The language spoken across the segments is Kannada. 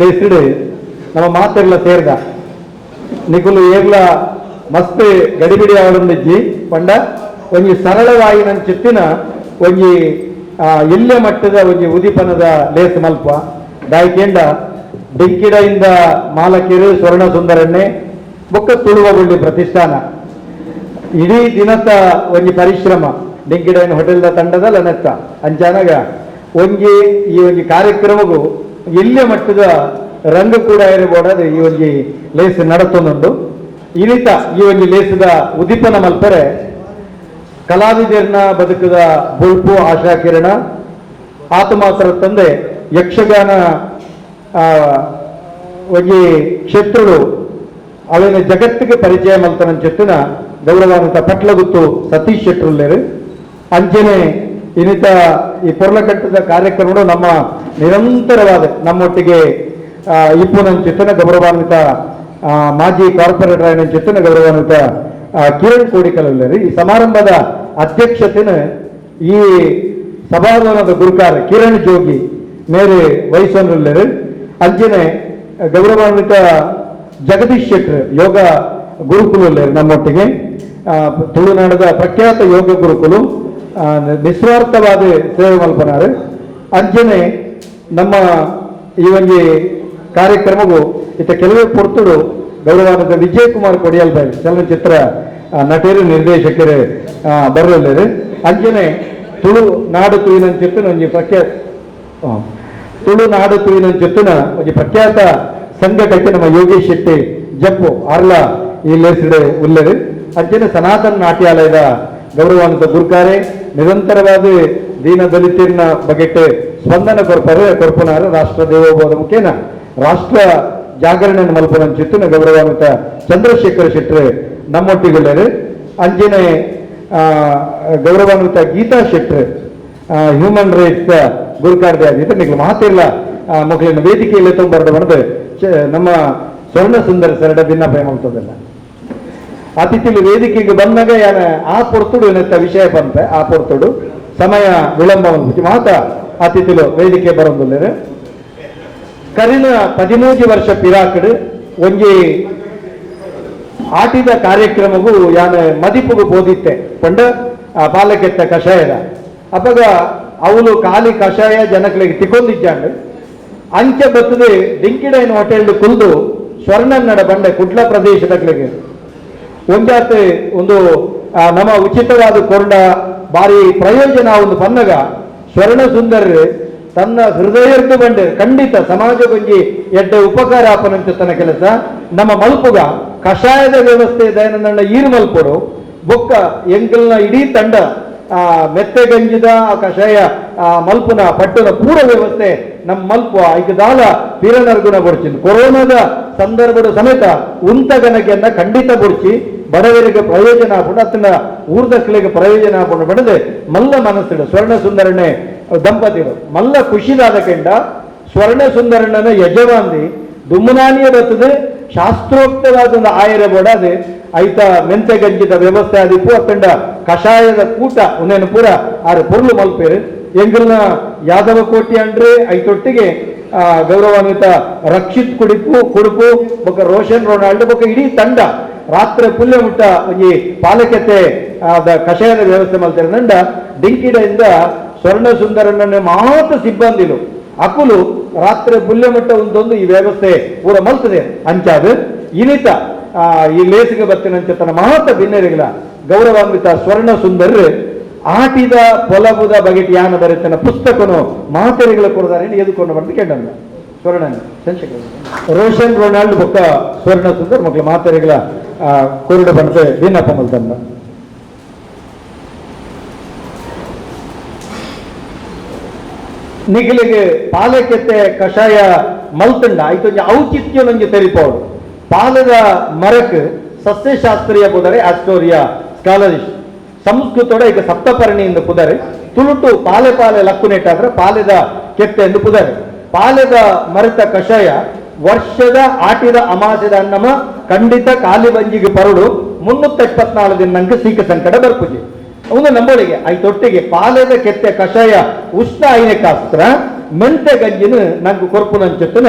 ಲೇಸಿಡ್ ನಮ್ಮ ಮಾತೆಲ್ಲ ಸೇರ್ದ ನಿಕುಲು ಏಗ್ಲ ಮಸ್ತ್ ಗಡಿಬಿಡಿ ಅವರೊಂದಿಜ್ಜಿ ಪಂಡ ಒಂಜಿ ಸರಳವಾಗಿ ನನ್ನ ಚಿತ್ತಿನ ಒಂಜಿ ಇಲ್ಲೆ ಮಟ್ಟದ ಒಂಜಿ ಉದಿಪನದ ಲೇಸ್ ಮಲ್ಪ ದಾಯ್ಕೆಂಡ ಡಿಂಕಿಡೆಯಿಂದ ಮಾಲಕಿರು ಸ್ವರ್ಣ ಸುಂದರಣ್ಣೆ ಬೊಕ್ಕ ತುಳುವಗುಳ್ಳಿ ಪ್ರತಿಷ್ಠಾನ ಇಡೀ ದಿನದ ಒಂಜಿ ಪರಿಶ್ರಮ ಡಿಂಕಿಡೆನ್ ಹೋಟೆಲ್ದ ತಂಡದ ನೆತ್ತ ಅಂಚಾನಾಗ ಒಂಜಿ ಈ ಒಂಜಿ ಕಾರ್ಯಕ್ರಮಗೂ ಇಲ್ಲೆ ಮಟ್ಟದ ರಂಗ ಕೂಡ ಇರಬಹುದಾದ ಈ ಒಂಜಿ ಲೇಸ್ ನಡತೊಂದುಂಡು ಈ ರೀತ ಈ ಒಂಜಿ ಲೇಸದ ಉದಿಪನ ಮಲ್ಪರೆ ಕಲಾವಿದರನ್ನ ಬದುಕದ ಬುಲ್ಪು ಆಶಾ ಕಿರಣ ಆತ ಮಾತ್ರ ತಂದೆ ಯಕ್ಷಗಾನ ಒಂಜಿ ಕ್ಷೇತ್ರಗಳು ಅವೇನು ಜಗತ್ತಿಗೆ ಪರಿಚಯ ಮಲ್ತನ ಚೆತ್ತಿನ ಗೌರವಾನ್ವಿತ ಪಟ್ಲಗುತ್ತು ಸತೀಶ್ ಶೆಟ್ಟರುಲ್ಲೇರು ಅಂಚನೆ ಇನ್ನಿತ ಈ ಪೊರ್ಲಕಟ್ಟದ ಕಾರ್ಯಕ್ರಮಗಳು ನಮ್ಮ ನಿರಂತರವಾದ ನಮ್ಮೊಟ್ಟಿಗೆ ಇಪ್ಪು ನನ್ನ ಚಿತ್ತನ ಗೌರವಾನ್ವಿತ ಮಾಜಿ ಕಾರ್ಪೊರೇಟರ್ ಆಯ್ನ ಚಿತ್ತನ ಗೌರವಾನ್ವಿತ ಕಿರಣ್ ಕೋಡಿಕಲಲ್ಲೇರು ಈ ಸಮಾರಂಭದ ಅಧ್ಯಕ್ಷತೆನ ಈ ಸಭಾಭವನದ ಗುರುಕಾರ ಕಿರಣ್ ಜೋಗಿ ಮೇರೆ ವಹಿಸೋನ್ರಲ್ಲೇರು ಅಂಚನೆ ಗೌರವಾನ್ವಿತ ಜಗದೀಶ್ ಶೆಟ್ಟರ್ ಯೋಗ ಗುರುಕುಲಲ್ಲೇರು ನಮ್ಮೊಟ್ಟಿಗೆ ತುಳುನಾಡದ ಪ್ರಖ್ಯಾತ ಯೋಗ ಗುರುಕುಲು ನಿಸ್ವಾರ್ಥವಾದ ಸೇವೆ ಮಲ್ಪನಾರು ಅಂಚನೆ ನಮ್ಮ ಈ ಒಂದು ಕಾರ್ಯಕ್ರಮವು ಇತ್ತ ಕೆಲವೇ ಪೊರ್ತುಡು ಗೌರವಾನ್ವಿತ ವಿಜಯ್ ಕುಮಾರ್ ಕೊಡಿಯಲ್ ಬಾಯಿ ಚಲನಚಿತ್ರ ನಟರು ನಿರ್ದೇಶಕರು ಬರಲಿದ್ದಾರೆ ಅಂಚನೆ ತುಳು ನಾಡು ತುಯಿನ ಚಿತ್ತಿನ ಒಂಜಿ ಪ್ರಖ್ಯಾತ ತುಳು ನಾಡು ತುಯಿನ ಚಿತ್ತಿನ ಒಂಜಿ ಪ್ರಖ್ಯಾತ ಸಂಘಟಕ್ಕೆ ನಮ್ಮ ಯೋಗೇಶ್ ಶೆಟ್ಟಿ ಜಪ್ಪು ಆರ್ಲ ಈ ಲೇಸಿಡೆ ಉಲ್ಲೆರು ಅಂಚನೆ ಸನಾತನ ನಾಟ್ಯಾಲಯದ ಗೌರವಾನ್ವಿತ ಗುರುಕಾರೆ ನಿರಂತರವಾದ ದೀನ ದಲಿತರಿನ ಬಗೆಟ್ ಸ್ಪಂದನ ಕೊರ್ಪನಾರು ರಾಷ್ಟ್ರ ದೇವೋಭವದ ಮುಖೇನ ರಾಷ್ಟ್ರ ಜಾಗರಣೆ ಮಲ್ಪನ ಚಿತ್ತಿನ ಗೌರವಾನ್ವಿತ ಚಂದ್ರಶೇಖರ್ ಶೆಟ್ಟರ್ ನಮ್ಮೊಟ್ಟಿಗೆಲ್ಲರು ಅಂಚನೆ ಗೌರವಾನ್ವಿತ ಗೀತಾ ಶೆಟ್ಟರ್ ಹ್ಯೂಮನ್ ರೈಟ್ಸ್ ಗುರುಕಾರ್ದೆ ಆಗಿತ್ತು ನಿಮಗೆ ಮಾತಿಲ್ಲ ಮಕ್ಕಳಿನ ವೇದಿಕೆಯಲ್ಲಿ ತುಂಬರ್ದು ಬರೆದು ನಮ್ಮ ಸ್ವರ್ಣ ಸುಂದರ ಸರಡ ಭಿನ್ನಪಯ ಮಾಡ್ತದಲ್ಲ ಅತಿಥಿಲು ವೇದಿಕೆಗೆ ಬಂದಾಗ ಯಾನ ಆ ಪೊರ್ತುಡು ಏನಂತ ವಿಷಯ ಬಂತ ಆ ಪೊರ್ತುಡು ಸಮಯ ವಿಳಂಬ ಮಾತ ಅತಿಥಿಲು ವೇದಿಕೆ ಬರೋದಿಲ್ಲ ಕರಿನ 13 ವರ್ಷ ಪಿರಾಕಡು ಒಂಜಿ ಆಟಿದ ಕಾರ್ಯಕ್ರಮಗೂ ಯಾನ ಮದಿಪುಗು ಬೋದಿತ್ತೆ ಪಂಡ ಪಾಲಕೆತ್ತ ಕಷಾಯದ ಅಪಗ ಅವಳು ಖಾಲಿ ಕಷಾಯ ಜನಗಳಿಗೆ ತಿಕ್ಕೊಂದಿದ್ದಾಂಡು ಅಂಚೆ ಬತ್ತದೆ ಡಿಂಕಿಡೈನ್ ಹೋಟೆಲ್ ಕುಲ್ದು ಸ್ವರ್ಣನ್ನಡ ಬಂಡೆ ಕುಡ್ಲ ಪ್ರದೇಶದಗಳಿಗೆ ಒಂದಾತ ಒಂದು ನಮ್ಮ ಉಚಿತವಾದ ಕೊಂಡ ಬಾರಿ ಪ್ರಯೋಜನ ಒಂದು ಪನ್ನಗ ಸ್ವರ್ಣ ಸುಂದರ ತನ್ನ ಹೃದಯರ್ದು ಬಂಡೆ ಖಂಡಿತ ಸಮಾಜಗೊಂಜಿ ಎಡ್ಡೆ ಉಪಕಾರ ಆಪನಂತ ತನ್ನ ಕೆಲಸ ನಮ್ಮ ಮಲ್ಪುಗ ಕಷಾಯದ ವ್ಯವಸ್ಥೆ ದೈನಂದ ಈರು ಮಲ್ಪಡು ಬೊಕ್ಕ ಎಂಕಲ್ನ ಇಡೀ ತಂಡ ಮೆತ್ತೆಗಂಜಿದ ಕಷಾಯ ಮಲ್ಪುನ ಪಟ್ಟುನ ಪೂರ ವ್ಯವಸ್ಥೆ ನಮ್ಮ ಮಲ್ಪ ಐದಾಲ ಪೀರನರ್ಗುಣ ಬಡ್ಚಿಂದು ಕೊರೋನಾದ ಸಂದರ್ಭದ ಸಮೇತ ಉಂತಗನಗೆಯನ್ನ ಖಂಡಿತ ಬಡ್ಚಿ ಬಡವರಿಗೆ ಪ್ರಯೋಜನ ಆಗ್ಬಿಟ್ಟು ಅದನ್ನ ಊರ್ದಕ್ಕಳಿಗೆ ಪ್ರಯೋಜನ ಆಗ್ಬಿಟ್ಟು ಬಡದೆ ಮಲ್ಲ ಮನಸ್ಸಿಡು ಸ್ವರ್ಣ ಸುಂದರಣ್ಣೆ ದಂಪತಿಗಳು ಮಲ್ಲ ಖುಷಿದಾದ ಕೆಂಡ ಸ್ವರ್ಣ ಸುಂದರಣ್ಣನ ಯಜಮಾನಿ ದುಮ್ಮನಾನಿಯ ಬರ್ತದೆ ಶಾಸ್ತ್ರೋಕ್ತವಾದ ಒಂದು ಆಯರ ಬೋಡಾದೆ ಐತ ಮೆಂತೆ ಗಂಜಿದ ವ್ಯವಸ್ಥೆ ಆದಿಪ್ಪು ಅತ್ತಂಡ ಕಷಾಯದ ಕೂಟ ಉನ್ನೇನು ಪೂರ ಆರು ಪೊರ್ಲು ಮಲ್ಪೇರು ಎಂಗಲ್ನ ಯಾದವ ಕೋಟಿ ಅಂಡ್ರೆ ಐತೊಟ್ಟಿಗೆ ಗೌರವಾನ್ವಿತ ರಕ್ಷಿತ್ ಕುಡುಪು ಬೊಕ್ಕ ರೋಷನ್ ರೊನಾಲ್ಡ್ ಬೊಕ್ಕ ಇಡೀ ತಂಡ ರಾತ್ರಿ ಪುಲ್ಯ ಮುಟ್ಟ ಈ ಪಾಲಕತೆ ಕಷಾಯದ ವ್ಯವಸ್ಥೆ ಮಾಡ್ತಾರೆ ನಂಡ ಡಿಂಕಿಡೆಯಿಂದ ಸ್ವರ್ಣ ಸುಂದರನ್ನ ಮಾತ್ರ ಸಿಬ್ಬಂದಿಲು ಅಕುಲು ರಾತ್ರಿ ಪುಲ್ಯ ಮುಟ್ಟ ಒಂದೊಂದು ಈ ವ್ಯವಸ್ಥೆ ಪೂರ ಮಲ್ತದೆ ಅಂಚಾದು ಇನಿತ ಈ ಲೇಸಿಗೆ ಬರ್ತೀನಂಚ ತನ್ನ ಮಾತ್ರ ಭಿನ್ನರಿಗಳ ಗೌರವಾನ್ವಿತ ಸ್ವರ್ಣ ಸುಂದರ ಆಟಿದ ಪೊಲಬುದ ಬಗೆಟ್ ಯಾನ ಬರೀತನ ಪುಸ್ತಕನು ಮಾತೆರೆಗಳ ಕೊಡದಾರೆ ಎದುಕೊಂಡು ಬಂದು ಕೇಳಲ್ಲ ಸ್ವರ್ಣ ರೋಷನ್ ರೊನಾಲ್ಡ್ ಬೊಕ್ಕ ಸ್ವರ್ಣ ಸುಂದರ್ ಮಕ್ಕಳು ಮಾತೆರೆಗಳ ಕೊರಡು ಬಂದು ಭಿನ್ನಪ್ಪ ಮಲ್ತಂದ ನಿಖಿಲಿಗೆ ಪಾಲಕೆತ್ತೆ ಕಷಾಯ ಮಲ್ತಂಡ ಐತೊಂಜಿ ಔಚಿತ್ಯ ನಂಗೆ ತೆರಿಪೋಡು ಪಾಲದ ಮರಕ್ ಸಸ್ಯಶಾಸ್ತ್ರೀಯ ಪುದರೆ ಆಸ್ಟೋರಿಯಾ ಸ್ಕಾಲರಿಶ್ ಸಂಸ್ಕೃತೋಡ ಈಗ ಸಪ್ತಪರ್ಣಿಯಿಂದ ಪುದರೆ ತುಳುಟು ಪಾಲೆ ಲಕ್ಕುನೆಟ್ಟಾದ್ರೆ ಪಾಲೆದ ಕೆತ್ತೆ ಎಂದು ಪುದರೆ ಪಾಲೆದ ಮರೆತ ಕಷಾಯ ವರ್ಷದ ಆಟಿದ ಅಮಾಸದ ಅನ್ನಮ ಖಂಡಿತ ಕಾಲಿ ಬಂಜಿಗೆ ಪರಡು 374 ದಿನ ನಂಗೆ ಸೀಕ ಸಂಕಟ ಬರ್ಪುಜಿ ಒಂದು ನಂಬೋಳಿಗೆ ಐತೊಟ್ಟಿಗೆ ಪಾಲೆದ ಕೆತ್ತೆ ಕಷಾಯ ಉಷ್ಣ ಐನಕಾಸ್ತ್ರ ಮೆಂತೆ ಗಂಜಿನ ನಂಗೆ ಕೊರ್ಪುನಂಚತ್ತಿನ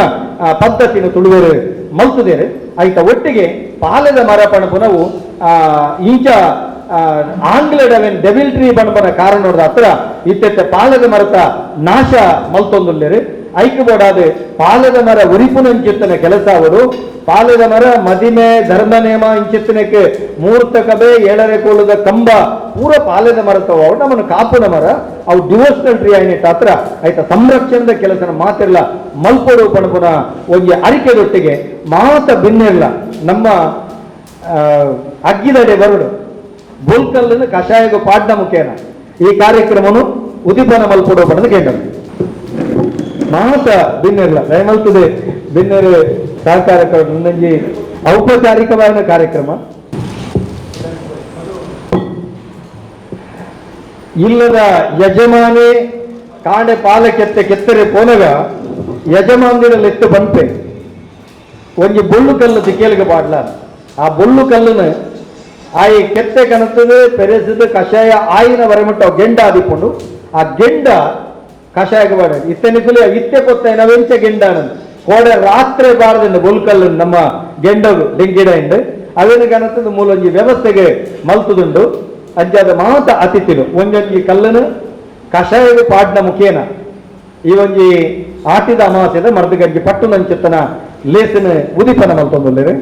ಪದ್ಧತಿನ ತುಳುವರು ಮಲ್ತುದೇರು ಆಯ್ತ ಒಟ್ಟಿಗೆ ಪಾಲದ ಮರ ಪಣಪುನವು ಇಂಚ ಆಂಗ್ಲಡವೆನ್ ಡೆವಿಲ್ ಟ್ರೀ ಪಣಪನ ಕಾರಣದ ಹತ್ರ ಇತ್ತೆ ಪಾಲದ ಮರತ ನಾಶ ಮಲ್ತೊಂದುಲ್ಲೇರು ಐಕ್ಯ ಬೋಡಾದ ಪಾಲದ ಮರ ಉರಿಪುನಂಚಿತ್ತಿನ ಕೆಲಸ ಅವರು ಪಾಲದ ಮರ ಮದಿಮೆ ಧರ್ಮ ನೇಮ ಇಂಚಿತ್ತಿನಕ್ಕೆ ಮೂರ್ತ ಕಬೆ ಏಳರೆ ಕೋಲದ ಕಂಬ ಪೂರ ಪಾಲದ ಮರ ತವ ನಮ್ಮನ್ನು ಕಾಪುನ ಮರ ಅವು ಡಿವೋಷನಲ್ ಟ್ರೀ ಆಯ್ತು ಹತ್ರ ಆಯ್ತಾ ಸಂರಕ್ಷಣದ ಕೆಲಸನ ಮಾತಿರಲ್ಲ ಮಲ್ಪೊಡು ಪಣಪುನ ಒಂದು ಅರಿಕೆದೊಟ್ಟಿಗೆ ಮಾತ ಭಿನ್ನಿರಲ್ಲ ನಮ್ಮ ಅಗ್ಗಿದಡೆ ಬರಡು ಬೋಲ್ಕಲ್ಲನ್ನು ಕಷಾಯಗ ಪಾಡ್ನ ಮುಖೇನ ಈ ಕಾರ್ಯಕ್ರಮವನ್ನು ಉದಿಪನ ಮಲ್ಪೊಡು ಪಣದ ಕೇಂದ್ರ ಮಾತ ಭಿನ್ನಿರಲ್ಲ ದಯಮಲ್ತದೆ ಭಿನ್ನರು ಸಹಕಾರ ನಂಜಿ ಔಪಚಾರಿಕವಾದ ಕಾರ್ಯಕ್ರಮ ಇಲ್ಲದ ಯಜಮಾನಿ ಕಾಣೆ ಪಾಲ ಕೆತ್ತರೆ ಪೋನಗ ಯಜಮಾನಿರ ಲೆಕ್ಕ ಬಂಪೆ ಒಂಜಿ ಬೊಳ್ಳು ಕಲ್ಲು ದಿಕ್ಕೇಲಿಗೆ ಪಾಡ್ಲ ಆ ಬೊಳ್ಳು ಕಲ್ಲನ್ನು ಆಯಿ ಕೆತ್ತೆ ಕನಸದು ಪೆರೆಸದು ಕಷಾಯ ಆಯಿನ ವರೆಮಟ್ಟ ಗೆಂಡ ಆದಿಕೊಂಡು ಆ ಗೆಂಡ ಕಷಾಯಕ್ಕೆ ಬಾಡ ಇತ್ತೆನಿಸಲು ಇತ್ತೆ ಕೊತ್ತ ನವೆಂಚ ಗೆಂಡ ಕೋಡೆ ರಾತ್ರಿ ಬಾರದಿಂದ ಬೊಲ್ಕಲ್ಲು ನಮ್ಮ ಗೆಂಡದು ಡೆಂಗಿಡ ಉಂಡು ಅವೇನು ಕನಸದು ಮೂಲೊಂಜಿ ವ್ಯವಸ್ಥೆಗೆ ಮಲ್ತುದುಂಡು ಅಂಚಾದ ಮಾತ ಅತಿಥಿಲು ಒಂಜೊಂಜಿ ಕಲ್ಲನು ಕಷಾಯದ ಪಾಡ್ನ ಮುಖೇನ ಈ ಒಂಜಿ ಆಟಿದ ಅಮಾವಾಸ್ಯದ ಮರದ ಗಂಜಿ ಪಟ್ಟು ನಂಚಿತ್ತನ ಲೇಸಿನ ಉದಿಪನ ಮಲ್ತೊಂದುಲ್ಲೇರು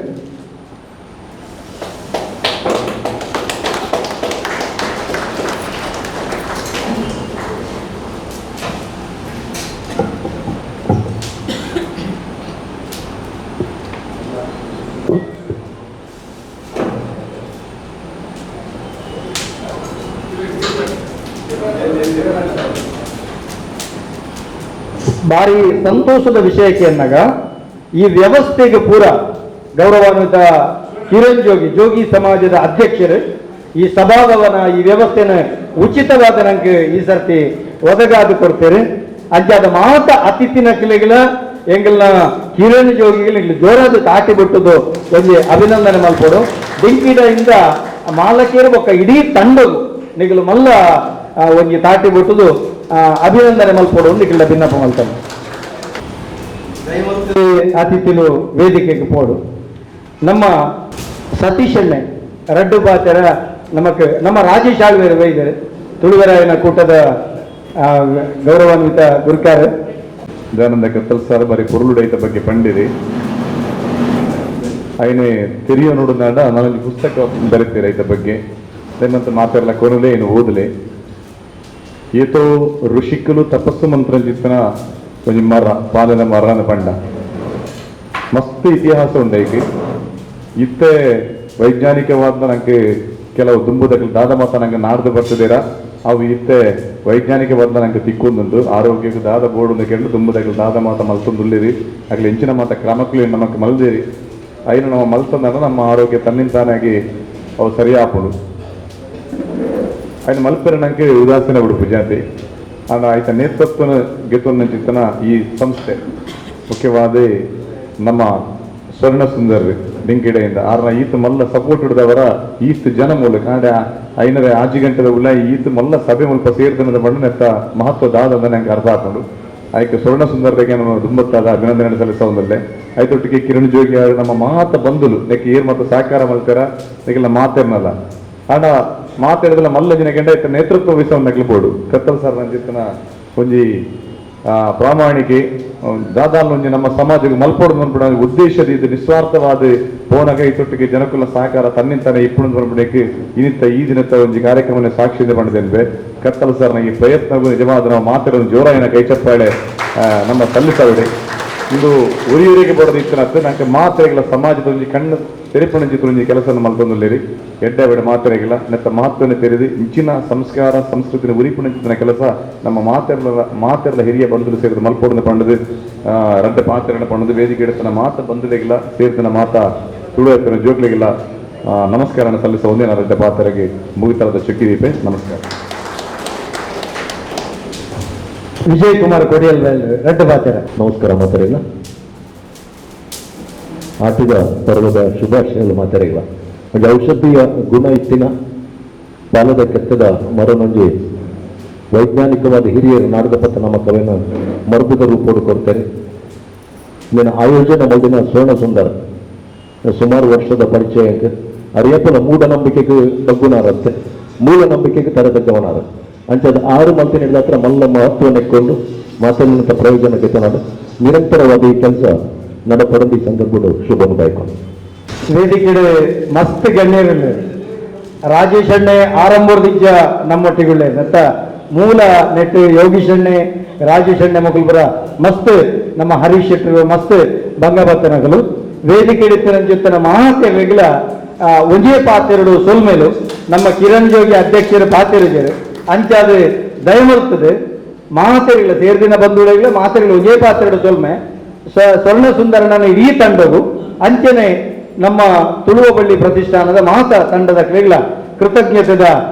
ಭಾರಿ ಸಂತೋಷದ ವಿಷಯಕ್ಕೆ ಅನ್ನಗ ಈ ವ್ಯವಸ್ಥೆಗೆ ಪೂರ ಗೌರವಾನ್ವಿತ ಕಿರಣ್ ಜೋಗಿ ಸಮಾಜದ ಅಧ್ಯಕ್ಷರು ಈ ಸಭಾಭವನ ಈ ವ್ಯವಸ್ಥೆನ ಉಚಿತವಾದ ನಂಗೆ ಈ ಸರ್ತಿ ಒದಗಾದು ಕೊಡ್ತೇನೆ ಅಂಚಾದ ಮಾತ ಅತಿಥಿನ ಕಿಲೆಗಳ ಎಂಗಲ್ನ ಕಿರಣ್ ಜೋಗಿಗಳು ಜೋರಾದ ತಾಟಿ ಬಿಟ್ಟದು ಒಂದು ಅಭಿನಂದನೆ ಮಲ್ಪೋಡು ಡಿಂಕಿಡಿಂದ ಮಾಲಕೇರು ಒಕ್ಕ ಇಡೀ ತಂಡವು ನಿಗಲು ಮಲ್ಲ ಒಂದು ತಾಟಿ ಬಿಟ್ಟದು ಅಭಿನಂದನೆ ಮಲ್ಪೋಡು ನಿಗಲ ಭಿನ್ನಪ ಮಲ್ತಾನೆ ಅತಿಥಿಲು ವೇದಿಕೆಗೆ ಪೋಡು ನಮ್ಮ ಸತೀಶಣ್ಣೆ ರಡ್ಡು ಬಾಚರ ನಮ್ಮ ರಾಜೇಶ್ ಆಳ್ವೇರು ವೈದ್ಯರು ತುಳುವರಾಯನ ಕೂಟದ ಗೌರವಾನ್ವಿತ ಗುರುಕಾರ ದಯಾನಂದ ಕತ್ತಲ್ ಸರ್ ಬರೀ ಪೊರುಳುಡೈತ ಬಗ್ಗೆ ಪಂಡಿರಿ ಐನೆ ತೆರಿಯೋ ನೋಡುನಾಡ ನಾನೊಂದು ಪುಸ್ತಕ ಬರೀತೀರಿ ರೈತ ಬಗ್ಗೆ ಮತ್ತೆ ಮಾತಾಡಲ ಕೊನಲೆ ಏನು ಓದಲೆ ಏತೋ ಋಷಿಕಲು ತಪಸ್ಸು ಮಂತ್ರ ಚಿತ್ತನ ಒಂದು ಮರ ಪಾಲನ ಮರನ ಪಂಡ ಮಸ್ತ್ ಇತಿಹಾಸ ಉಂಡೈತಿ ಇತ್ತೆ ವೈಜ್ಞಾನಿಕವಾದ ನಂಗೆ ಕೆಲವು ದುಂಬುದಕ್ಕೆ ದಾದ ಮಾತ ನಂಗೆ ನಾಡ್ದು ಬರ್ತದೇರ ಅವು ಇತ್ತೆ ವೈಜ್ಞಾನಿಕವಾದ ನಂಗೆ ತಿಕ್ಕೊಂದು ಆರೋಗ್ಯಕ್ಕೆ ದಾದ ಬೋರ್ಡು ಕೇಳಿ ದುಂಬುದಕ್ಕೆ ದಾದ ಮಾತ ಮಲ್ತೊಂದುಲ್ಲಿರಿ ಆಗ್ಲಿ ಹೆಂಚಿನ ಮಾತ ಕ್ರಮಕ್ಕೂ ನಮಗೆ ಮಲ್ದಿರಿ ಐನು ನಾವು ಮಲ್ತಂದಾಗ ನಮ್ಮ ಆರೋಗ್ಯ ತನ್ನಿಂತಾನಾಗಿ ಅವು ಸರಿಯಾಪುಡು ಆಯ್ತು ಮಲ್ಪೆರ ನಂಗೆ ಉದಾಸೀನ ಉಡುಪು ಜಾತಿ ಆಗ ಆಯ್ತ ನೇತೃತ್ವನ ಗೆತ್ತೊಂದು ಚಿತ್ತನ ಈ ಸಂಸ್ಥೆ ಮುಖ್ಯವಾದ ನಮ್ಮ ಸ್ವರ್ಣ ಸುಂದರ್ ಡಿಂಕಿಡೆಯಿಂದ ಆರ್ನ ಈತ ಮಲ್ಲ ಸಪೋರ್ಟ್ ಹಿಡಿದವರ ಈತ್ ಜನ ಮೂಲಕ ಆಡೆ ಐನರ ಆಜಿ ಗಂಟೆದ ಉಳ್ಳ ಈತ್ ಮಲ್ಲ ಸಭೆ ಮೂಲಕ ಸೇರ್ದನದ ಬಣ್ಣನೆತ್ತ ಮಹತ್ವದಾದ ನಂಗೆ ಅರ್ಥ ಹಾಕೊಂಡು ಆಯ್ಕೆ ಸ್ವರ್ಣ ಸುಂದರರಿಗೆ ನಮ್ಮ ದುಂಬತ್ತಾದ ಅಭಿನಂದನೆ ಸಲ್ಲಿಸೋದಲ್ಲೇ ಆಯ್ತೊಟ್ಟಿಗೆ ಕಿರಣ್ ಜೋಗಿ ಅವರು ನಮ್ಮ ಮಾತ ಬಂಧುಲು ನೆಕ್ಕೆ ಏರ್ ಮತ್ತು ಸಹಕಾರ ಮಲ್ತಾರ ನೆಕ್ಕೆಲ್ಲ ಮಾತೇರ್ನಲ್ಲ ಆಡ ಮಾತಾಡಿದಲ್ಲ ಮಲ್ಲ ದಿನ ಗಂಡ ಇತ್ತ ನೇತೃತ್ವ ವಹಿಸೋದು ನಗ್ಲಿಬೋಡು ಕತ್ತಲ್ ಸರ್ ನಂಜಿತ್ತನ ಒಂಜಿ ಪ್ರಾಮಾಣಿಕೆ ದಾದಾಲ್ ಒಂಜಿ ನಮ್ಮ ಸಮಾಜಕ್ಕೆ ಮಲ್ಪೋಡು ಬಂದ್ಬಿಡ ಉದ್ದೇಶದ ಇದು ನಿಸ್ವಾರ್ಥವಾದ ಪೋನಗ ಇತ್ತೊಟ್ಟಿಗೆ ಜನಕುಲ ಸಹಕಾರ ತನ್ನಿಂತಾನೆ ಇಪ್ಪುಡು ಬಂದ್ಬಿಡಕ್ಕೆ ಇನ್ನಿತ್ತ ಈ ದಿನತ್ತ ಒಂಜಿ ಕಾರ್ಯಕ್ರಮ ಸಾಕ್ಷಿಯಿಂದ ಮಾಡಿದ್ದೇನೆ ಕತ್ತಲ್ ಸರ್ನ ಈ ಪ್ರಯತ್ನವು ನಿಜವಾದ ನಾವು ಮಾತಾಡೋದು ಜೋರಾಯಿನ ಕೈ ಚಪ್ಪಾಳೆ ನಮ್ಮ ಸಲ್ಲಿಸವಿದೆ ಇದು ಉರಿಯೂರಿಗೆ ಬರೋದು ಇತ್ತನತ್ತೆ ನಂಗೆ ಮಾತ್ರೆಗಳ ಸಮಾಜದ ಒಂಜಿ ಕಣ್ಣು ತೆರೆಪಣಿ ಒಂಜಿ ಕೆಲಸ ಮಲ್ತೊಂದುಲ್ಲೇರಿ ಎಡ್ಡೆ ಬೇಡ ಮಾತ್ರೆಗಿಲ್ಲ ನೆತ್ತ ಮಹತ್ವನ ತೆರೆದು ಇಂಚಿನ ಸಂಸ್ಕಾರ ಸಂಸ್ಕೃತಿನ ಉರಿಪುಣಿನ ಕೆಲಸ ನಮ್ಮ ಮಾತೆರಲ ಹಿರಿಯ ಬಂಧುಗಳು ಸೇರಿದ ಮಲ್ಪೋಡನ ಪಂಡದು ರಡ್ಡ ಪಾತ್ರೆನ ಪಂಡದು ವೇದಿಕೆ ಇಡತನ ಮಾತ ಬಂಧುಗಳಿಗಿಲ್ಲ ಸೇರಿದ ಮಾತ ತುಳುವತ್ತಿನ ಜೋಗ್ಲಿಗಿಲ್ಲ ನಮಸ್ಕಾರನ ಸಲ್ಲಿಸ ಒಂದೇ ರಡ್ಡ ಪಾತ್ರೆಗೆ ಮುಗಿತರದ ಚುಕ್ಕಿದೀಪೆ ನಮಸ್ಕಾರ. ವಿಜಯ್ ಕುಮಾರ್ ಕೊಡಿಯಲ್ ರಡ್ಡ ಪಾತ್ರೆ ನಮಸ್ಕಾರ ಮಾತಾಡಿಲ್ಲ ಆಟಿದ ಪರ್ವದ ಶುಭಾಶಯಗಳು ಮಾತಾಡಿಲ್ಲ ಒಂದು ಔಷಧೀಯ ಗುಣ ಇತ್ತಿನ ಬಾಲದ ಕೆತ್ತದ ಮರನೊಂಜಿ ವೈಜ್ಞಾನಿಕವಾದ ಹಿರಿಯರು ನಾಡದ ಪತ್ತ ನಮ್ಮ ಕವೆನ ಮರ್ದದ ರೂಪೋಡು ಕೊಡ್ತಾರೆ. నేను ಆಯೋಜನೆ ಮಾಡಿದ ಸ್ವರ್ಣ ಸುಂದರ ಸುಮಾರು ವರ್ಷದ ಪರಿಚಯಕ್ಕೆ ಅರಿಯಪ್ಪನ ಮೂಢನಂಬಿಕೆಗೆ ಬಗ್ಗುನಾರತ್ತೆ, ಮೂಢನಂಬಿಕೆಗೆ ತರದಗ್ಗವನಾರ ಅಂಚದ 6 ಮಂತ್ ನಡೆದ ಹತ್ರ ಮಲ್ಲ ಮಹತ್ವ ನೆಕ್ಕೊಂಡು ಮಾತಾಡಿದಂಥ ಪ್ರಯೋಜನಕ್ಕೆ ನಾನು ನಿರಂತರವಾದ ಈ ಕೆಲಸ ನಡಪಡಂದು ಈ ಸಂದರ್ಭಗಳು ಶುಭ ಬಯಕೊಂಡು ವೇದಿಕೆ ಮಸ್ತ್ ಗಣ್ಯರಿಲ್ಲ ರಾಜೇಶ್ ಅಣ್ಣೆ ಆರಂಭದಿಜ್ಜ ನಮ್ಮೊಟ್ಟಿಗುಳ್ಳೆ ಮತ್ತ ಮೂಲ ನೆಟ್ ಯೋಗೀಶ್ ಅಣ್ಣೆ ರಾಜೇಶ್ ಅಣ್ಣೆ ಮಗುಲ್ಪುರ ಮಸ್ತ್ ನಮ್ಮ ಹರೀಶ್ ಶೆಟ್ಟರು ಮಸ್ತ್ ಬಂಗಭತ್ತನಗಳು ವೇದಿಕೆ ಜೊತೆ ಮಹಾತೆ ವೆಗಲ ಒಂಜೇ ಪಾತೆರಡು ಸೊಲ್ಮೇಲು ನಮ್ಮ ಕಿರಣ್ ಜೋಗಿ ಅಧ್ಯಕ್ಷರ ಪಾತೆರಿಜರು ಅಂಚಾದು ದಯಮಲ್ತದೆ ಮಾತೆರಿಗಳ ಸೇರ್ದಿನ ಬಂಧುಗಳಿಗಳ ಮಾತೆರಿಗಳು ಒಂಜೇ ಪಾತೆರಡು ಸೊಲ್ಮೆ ಸ್ವರ್ಣ ಸುಂದರನ ಇಡೀ ತಂಡವು ಅಂಚನೆ ನಮ್ಮ ತುಳುವಬಳ್ಳಿ ಪ್ರತಿಷ್ಠಾನದ ಮಾತ ತಂಡದ ಕ್ರೀಗಳ ಕೃತಜ್ಞತೆದ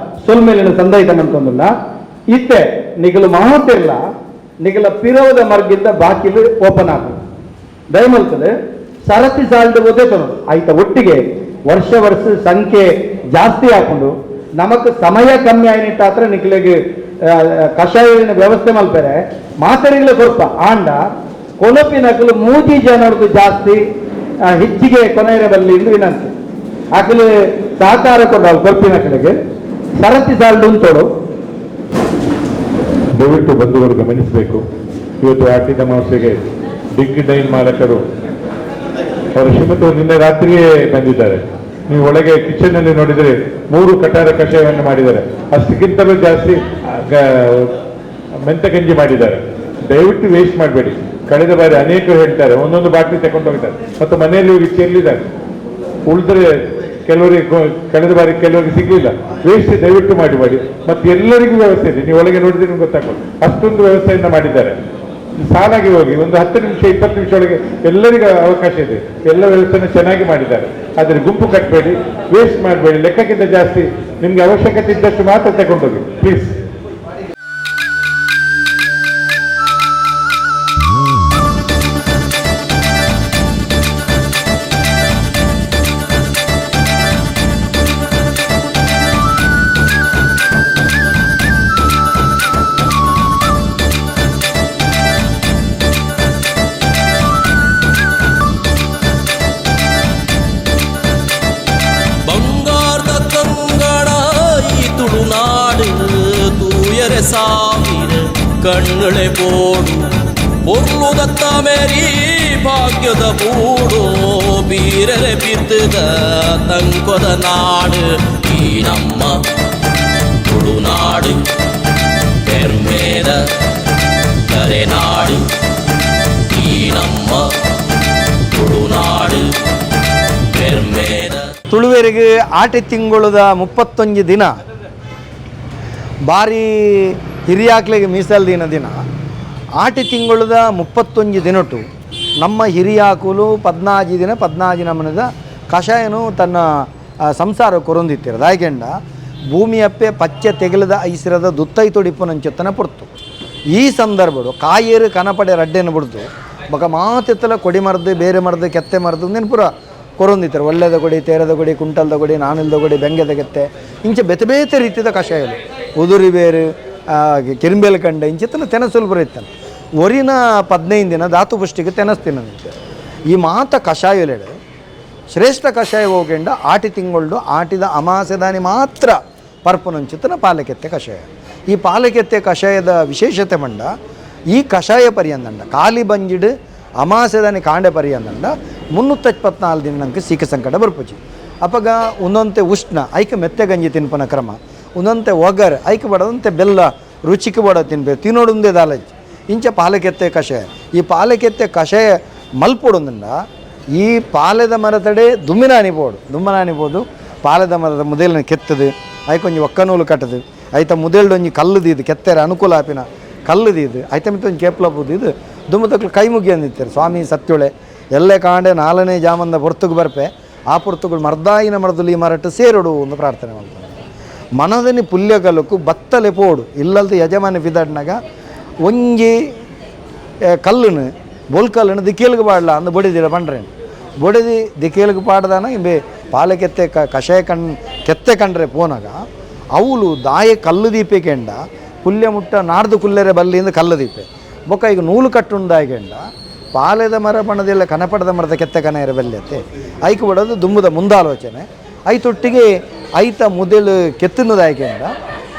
ಸೊಲ್ಮೇಲಿನ ಸಂದೈತ ಅನ್ಕೊಂಡಿಲ್ಲ ಇತ್ತೆ ನಿಗಲು ಮಾತಿರ್ಲ ನಿಗಲ ಪಿರವದ ಮರ್ಗಿಂದ ಬಾಕಿಲು ಓಪನ್ ಆಗ ದಯಮಲ್ತದೆ ಸರತಿ ಸಾಲದ ಓದೇ ತೊಗೊಂಡು ಆಯ್ತಾ ಒಟ್ಟಿಗೆ ವರ್ಷ ಸಂಖ್ಯೆ ಜಾಸ್ತಿ ಹಾಕೊಂಡು ನಮಕ್ ಸಮಯ ಕಮ್ಮಿ ಆಯ್ನಿಟ್ಟ ಹತ್ರ ನಿಖಿಲಿಗೆ ಕಷಾಯನ ವ್ಯವಸ್ಥೆ ಮಲ್ಪರೆ ಮಾತರಿಗಳ ಕೊರಪ ಆಂಡ ಕೊಲಪಿನಕಲು 3 ಜನರದ್ದು ಜಾಸ್ತಿ ಹೆಚ್ಚಿಗೆ ಕೊನೆಯಿರಬಲ್ಲಿ ಎಂದು ವಿನಂತಿ ಆಕಲು ಸಹಕಾರ ಕೊಡಲು ಕೊರಪಿನಕಲಿಗೆ ಸರತಿ ಸಾಲದು ಉಂಟೋಡು ದಯವಿಟ್ಟು ಬಂಧುಗಳು ಗಮನಿಸಬೇಕು. ಇವತ್ತು ಆಟಿದ ಅಮಾವಾಸ್ಯೆಗೆ ಡಿಗ್ಗಿ ಡೈನ್ ಮಾಲಕರು ಅವರ ಶ್ರೀಮಂತರು ನಿನ್ನೆ ರಾತ್ರಿಯೇ ಬಂದಿದ್ದಾರೆ. ನೀವು ಒಳಗೆ ಕಿಚನ್ ಅಲ್ಲಿ ನೋಡಿದರೆ 3 ಕಟಾರ ಕಷಾಯವನ್ನು ಮಾಡಿದ್ದಾರೆ. ಅಷ್ಟಕ್ಕಿಂತಲೂ ಜಾಸ್ತಿ ಮೆಂತ ಗಂಜಿ ಮಾಡಿದ್ದಾರೆ. ದಯವಿಟ್ಟು ವೇಸ್ಟ್ ಮಾಡಬೇಡಿ. ಕಳೆದ ಬಾರಿ ಅನೇಕರು ಹೇಳ್ತಾರೆ ಒಂದೊಂದು ಬಾಟ್ಲಿ ತಗೊಂಡು ಹೋಗಿದ್ದಾರೆ ಮತ್ತು ಮನೆಯಲ್ಲಿ ಹೋಗಿ ಚೆಲ್ಲಿದ್ದಾರೆ. ಉಳಿದ್ರೆ ಕೆಲವರಿಗೆ ಕಳೆದ ಬಾರಿ ಕೆಲವರಿಗೆ ಸಿಗಲಿಲ್ಲ. ವೇಸ್ಟ್ ದಯವಿಟ್ಟು ಮಾಡಿ ಮತ್ತೆ ಎಲ್ಲರಿಗೂ ವ್ಯವಸ್ಥೆ ಇದೆ. ನೀವು ಒಳಗೆ ನೋಡಿದ್ರೆ ನಿಮ್ಗೆ ಗೊತ್ತಾಗ್ಬೋದು ಅಷ್ಟೊಂದು ವ್ಯವಸ್ಥೆಯನ್ನ ಮಾಡಿದ್ದಾರೆ. ಸಾಲಾಗಿ ಹೋಗಿ ಒಂದು 10 ನಿಮಿಷ 20 ನಿಮಿಷ ಒಳಗೆ ಎಲ್ಲರಿಗೂ ಅವಕಾಶ ಇದೆ. ಎಲ್ಲ ವ್ಯವಸ್ಥೆನ ಚೆನ್ನಾಗಿ ಮಾಡಿದ್ದಾರೆ. ಆದರೆ ಗುಂಪು ಕಟ್ಟಬೇಡಿ, ವೇಸ್ಟ್ ಮಾಡಬೇಡಿ. ಲೆಕ್ಕಕ್ಕಿಂತ ಜಾಸ್ತಿ ನಿಮ್ಗೆ ಅವಶ್ಯಕತೆ ಇದ್ದಷ್ಟು ಮಾತ್ರ ತಗೊಂಡೋಗಿ ಪ್ಲೀಸ್. ಸಾವಿರ ಕಣ್ಣುಳೆ ಬೋಡು பொருளுதத்த ಮೇರಿ ಭಾಗ್ಯದ ಬೂಡು ಬೀರರೆ ಬಿದ್ದದ ತಂಕೊದ ನಾಡು ಈ ನಮ್ಮ ತುಳುನಾಡು ಪೆರ್ಮೇದ ಕರೆನಾಡು ಈ ನಮ್ಮ ತುಳುನಾಡು ಪೆರ್ಮೇದ ತುಳುವೆರಿಗೆ ಆಟಿ ತಿಂಗಳದ 31 ದಿನ ಬಾರಿ ಹಿರಿಯಾಕ್ಲಿಗೆ ಮೀಸಲು ದಿನ ಆಟಿ ತಿಂಗಳದ 31 ದಿನಟ್ಟು ನಮ್ಮ ಹಿರಿಯಾಕುಲು 14 ದಿನ 14 ನಮನದ ಕಷಾಯನು ತನ್ನ ಸಂಸಾರ ಕೊರೊಂದಿತ್ತಿರೋದು ಆಯ್ಕೆಂಡ ಭೂಮಿಯಪ್ಪೆ ಪಚ್ಚೆ ತೆಗಲದ ಐಸಿರದ ದುತ್ತೈ ತೊಡಿಪ್ಪುನಂಚೆತ್ತನ ಪುಡ್ತು. ಈ ಸಂದರ್ಭಡು ಕಾಯೇರು ಕನಪಡೆ ರಡ್ಡೆಯನ್ನು ಬಿಡ್ದು ಬಕ ಮಾತೆತ್ತಲ ಕೊಡಿ ಮರದು ಬೇರೆ ಮರದು ಕೆತ್ತೆ ಮರದು ನೆನಪುರ ಕೊರೊಂದಿತ್ತಾರೆ. ಒಳ್ಳೆದ ಕೊಡಿ, ತೇರದ ಕೊಡಿ, ಕುಂಟಲ್ದ ಕೊಡಿ, ನಾನಿಲ್ದ ಕೊಡಿ, ಬೆಂಗೆದ ಕೆತ್ತೆ ಇಂಚೆ ಬೇತೆ ಬೇತೆ ರೀತಿಯ ಕಷಾಯಲು ಉದುರಿ ಬೇರು ಕಿರಿಂಬೇಲು ಕಂಡ ಇಂಚಿತ್ತನ ತೆನಸುಲು ಬರೀತಾನೆ. ಒರಿನ 15 ದಿನ ಧಾತು ಪುಷ್ಟಿಗೆ ತೆನಸ್ತಿನಂತೆ. ಈ ಮಾತ ಕಷಾಯಲೆಡೆ ಶ್ರೇಷ್ಠ ಕಷಾಯ ಹೋಗಂಡ ಆಟಿ ತಿಂಗಳು ಆಟಿದ ಅಮಾಸೆದಾನಿ ಮಾತ್ರ ಪರ್ಪುನಂಚಿತ್ತನ ಪಾಲಕೆತ್ತೆ ಕಷಾಯ. ಈ ಪಾಲಕೆತ್ತೆ ಕಷಾಯದ ವಿಶೇಷತೆ ಮಂಡ ಈ ಕಷಾಯ ಪರ್ಯಂದಂಡ ಖಾಲಿ ಬಂಜಿಡು ಅಮಾಸೆದಾನಿ ಕಾಂಡೆ ಪರ್ಯಂದಂಡ 374 ದಿನ ನಂಗೆ ಸೀಕ ಸಂಕಟ ಬರ್ಪುಜಿ. ಅಪ್ಪಗ ಒಂದೊಂತೆ ಉಷ್ಣ ಐಕ ಮೆತ್ತೆ ಗಂಜಿ ತಿನ್ಪನ ಕ್ರಮ, ಒಂದೊಂತೆ ಒಗರ್ ಐಕ ಬಡದಂತೆ ಬೆಲ್ಲ ರುಚಿಗೆ ಬಡ ತಿನ್ಬೇಕು ತಿನ್ನೋಡುಂದೇ ದಾಲಜ್ಜಿ ಇಂಚ ಪಾಲಕೆತ್ತೆ ಕಷಾಯ. ಈ ಪಾಲಕೆತ್ತೆ ಕಷಾಯ ಮಲ್ಪೊಡೊಂದಂಡ ಈ ಪಾಲೆದ ಮರತಡೆ ದುಮ್ಮಿನಾನಿಬೋದು ಪಾಲೆದ ಮರದ ಮುದೇಲಿನ ಕೆತ್ತದು ಐಕೊಂಜಿ ಒಕ್ಕನೂಲು ಕಟ್ಟದು ಐತ ಮುದೇಲ್ಡೊಂಜಿ ಕಲ್ಲುದಿದ್ದು ಕೆತ್ತೆರೆ ಅನುಕೂಲ ಆಪಿನ ಕಲ್ಲುದಿದ್ದು ಐತ ಮಿತ್ತೊಂದು ಕೇಪ್ಲಪ್ಪುದು ಇದು ದುಮ್ಮತಕ್ಲು ಕೈ ಮುಗಿ ಅಂದಿರ್ತಾರೆ. ಸ್ವಾಮಿ ಸತ್ಯೊಳೆ ಎಲ್ಲೇ ಕಾಂಡೆ 4ನೇ ಜಾಮಂದ ಪೊರ್ತುಗು ಬರ್ಪೆ ಆ ಪೊರ್ತುಗಳು ಮರ್ದಾಯಿನ ಮರದಲ್ಲಿ ಈ ಮರಟ್ಟು ಸೇರೋಡು ಒಂದು ಪ್ರಾರ್ಥನೆ ಮಾಡ್ತಾರೆ. ಮನದನಿ ಪುಲ್ಯಗಲಕ್ಕೂ ಬತ್ತಲೆ ಪೋಡು ಇಲ್ಲಲ್ದು ಯಜಮಾನಿ ಬಿದ್ದಾಡ್ನಾಗ ಒಂಜಿ ಕಲ್ಲುನು ಬೋಲ್ಕಲ್ಲುನು ದಿಕ್ಕೇಲಿಗೆ ಪಾಡಲ ಅಂದು ಬಡಿದಿರ ಪಂಡ್ರೇನು ಬೊಡೆದಿ ದಿಕ್ಕೇಲಿಗೆ ಪಾಡ್ದಾನ ಇಂಬೆ ಪಾಲಕೆತ್ತೆ ಕಷಾಯ ಕೆತ್ತೆ ಕಂಡ್ರೆ ಪೋನಾಗ ಅವಳು ದಾಯ ಕಲ್ಲು ದೀಪೆ ಕೆಂಡ ಪುಲ್ಯ ಮುಟ್ಟ ನಾಡ್ದು ಕುಲ್ಲೆರೆ ಬಲ್ಲಿಂದ ಕಲ್ಲು ದೀಪೆ ಬೊಕ್ಕ ಈಗ ನೂಲು ಕಟ್ಟುಂದಾಗೆಂಡ ಪಾಲೆದ ಮರ ಬಣ್ಣದೆಲ್ಲ ಕನಪಡದ ಮರದ ಕೆತ್ತ ಕನ ಇರಬಲ್ಲತೆ ಐಕೆ ಬಿಡೋದು ದುಂಬುದ ಮುಂದಾಲೋಚನೆ ಐತೊಟ್ಟಿಗೆ ಐತ ಮುದಲು ಕೆತ್ತುನದಾಯ್ಕೆಂಡ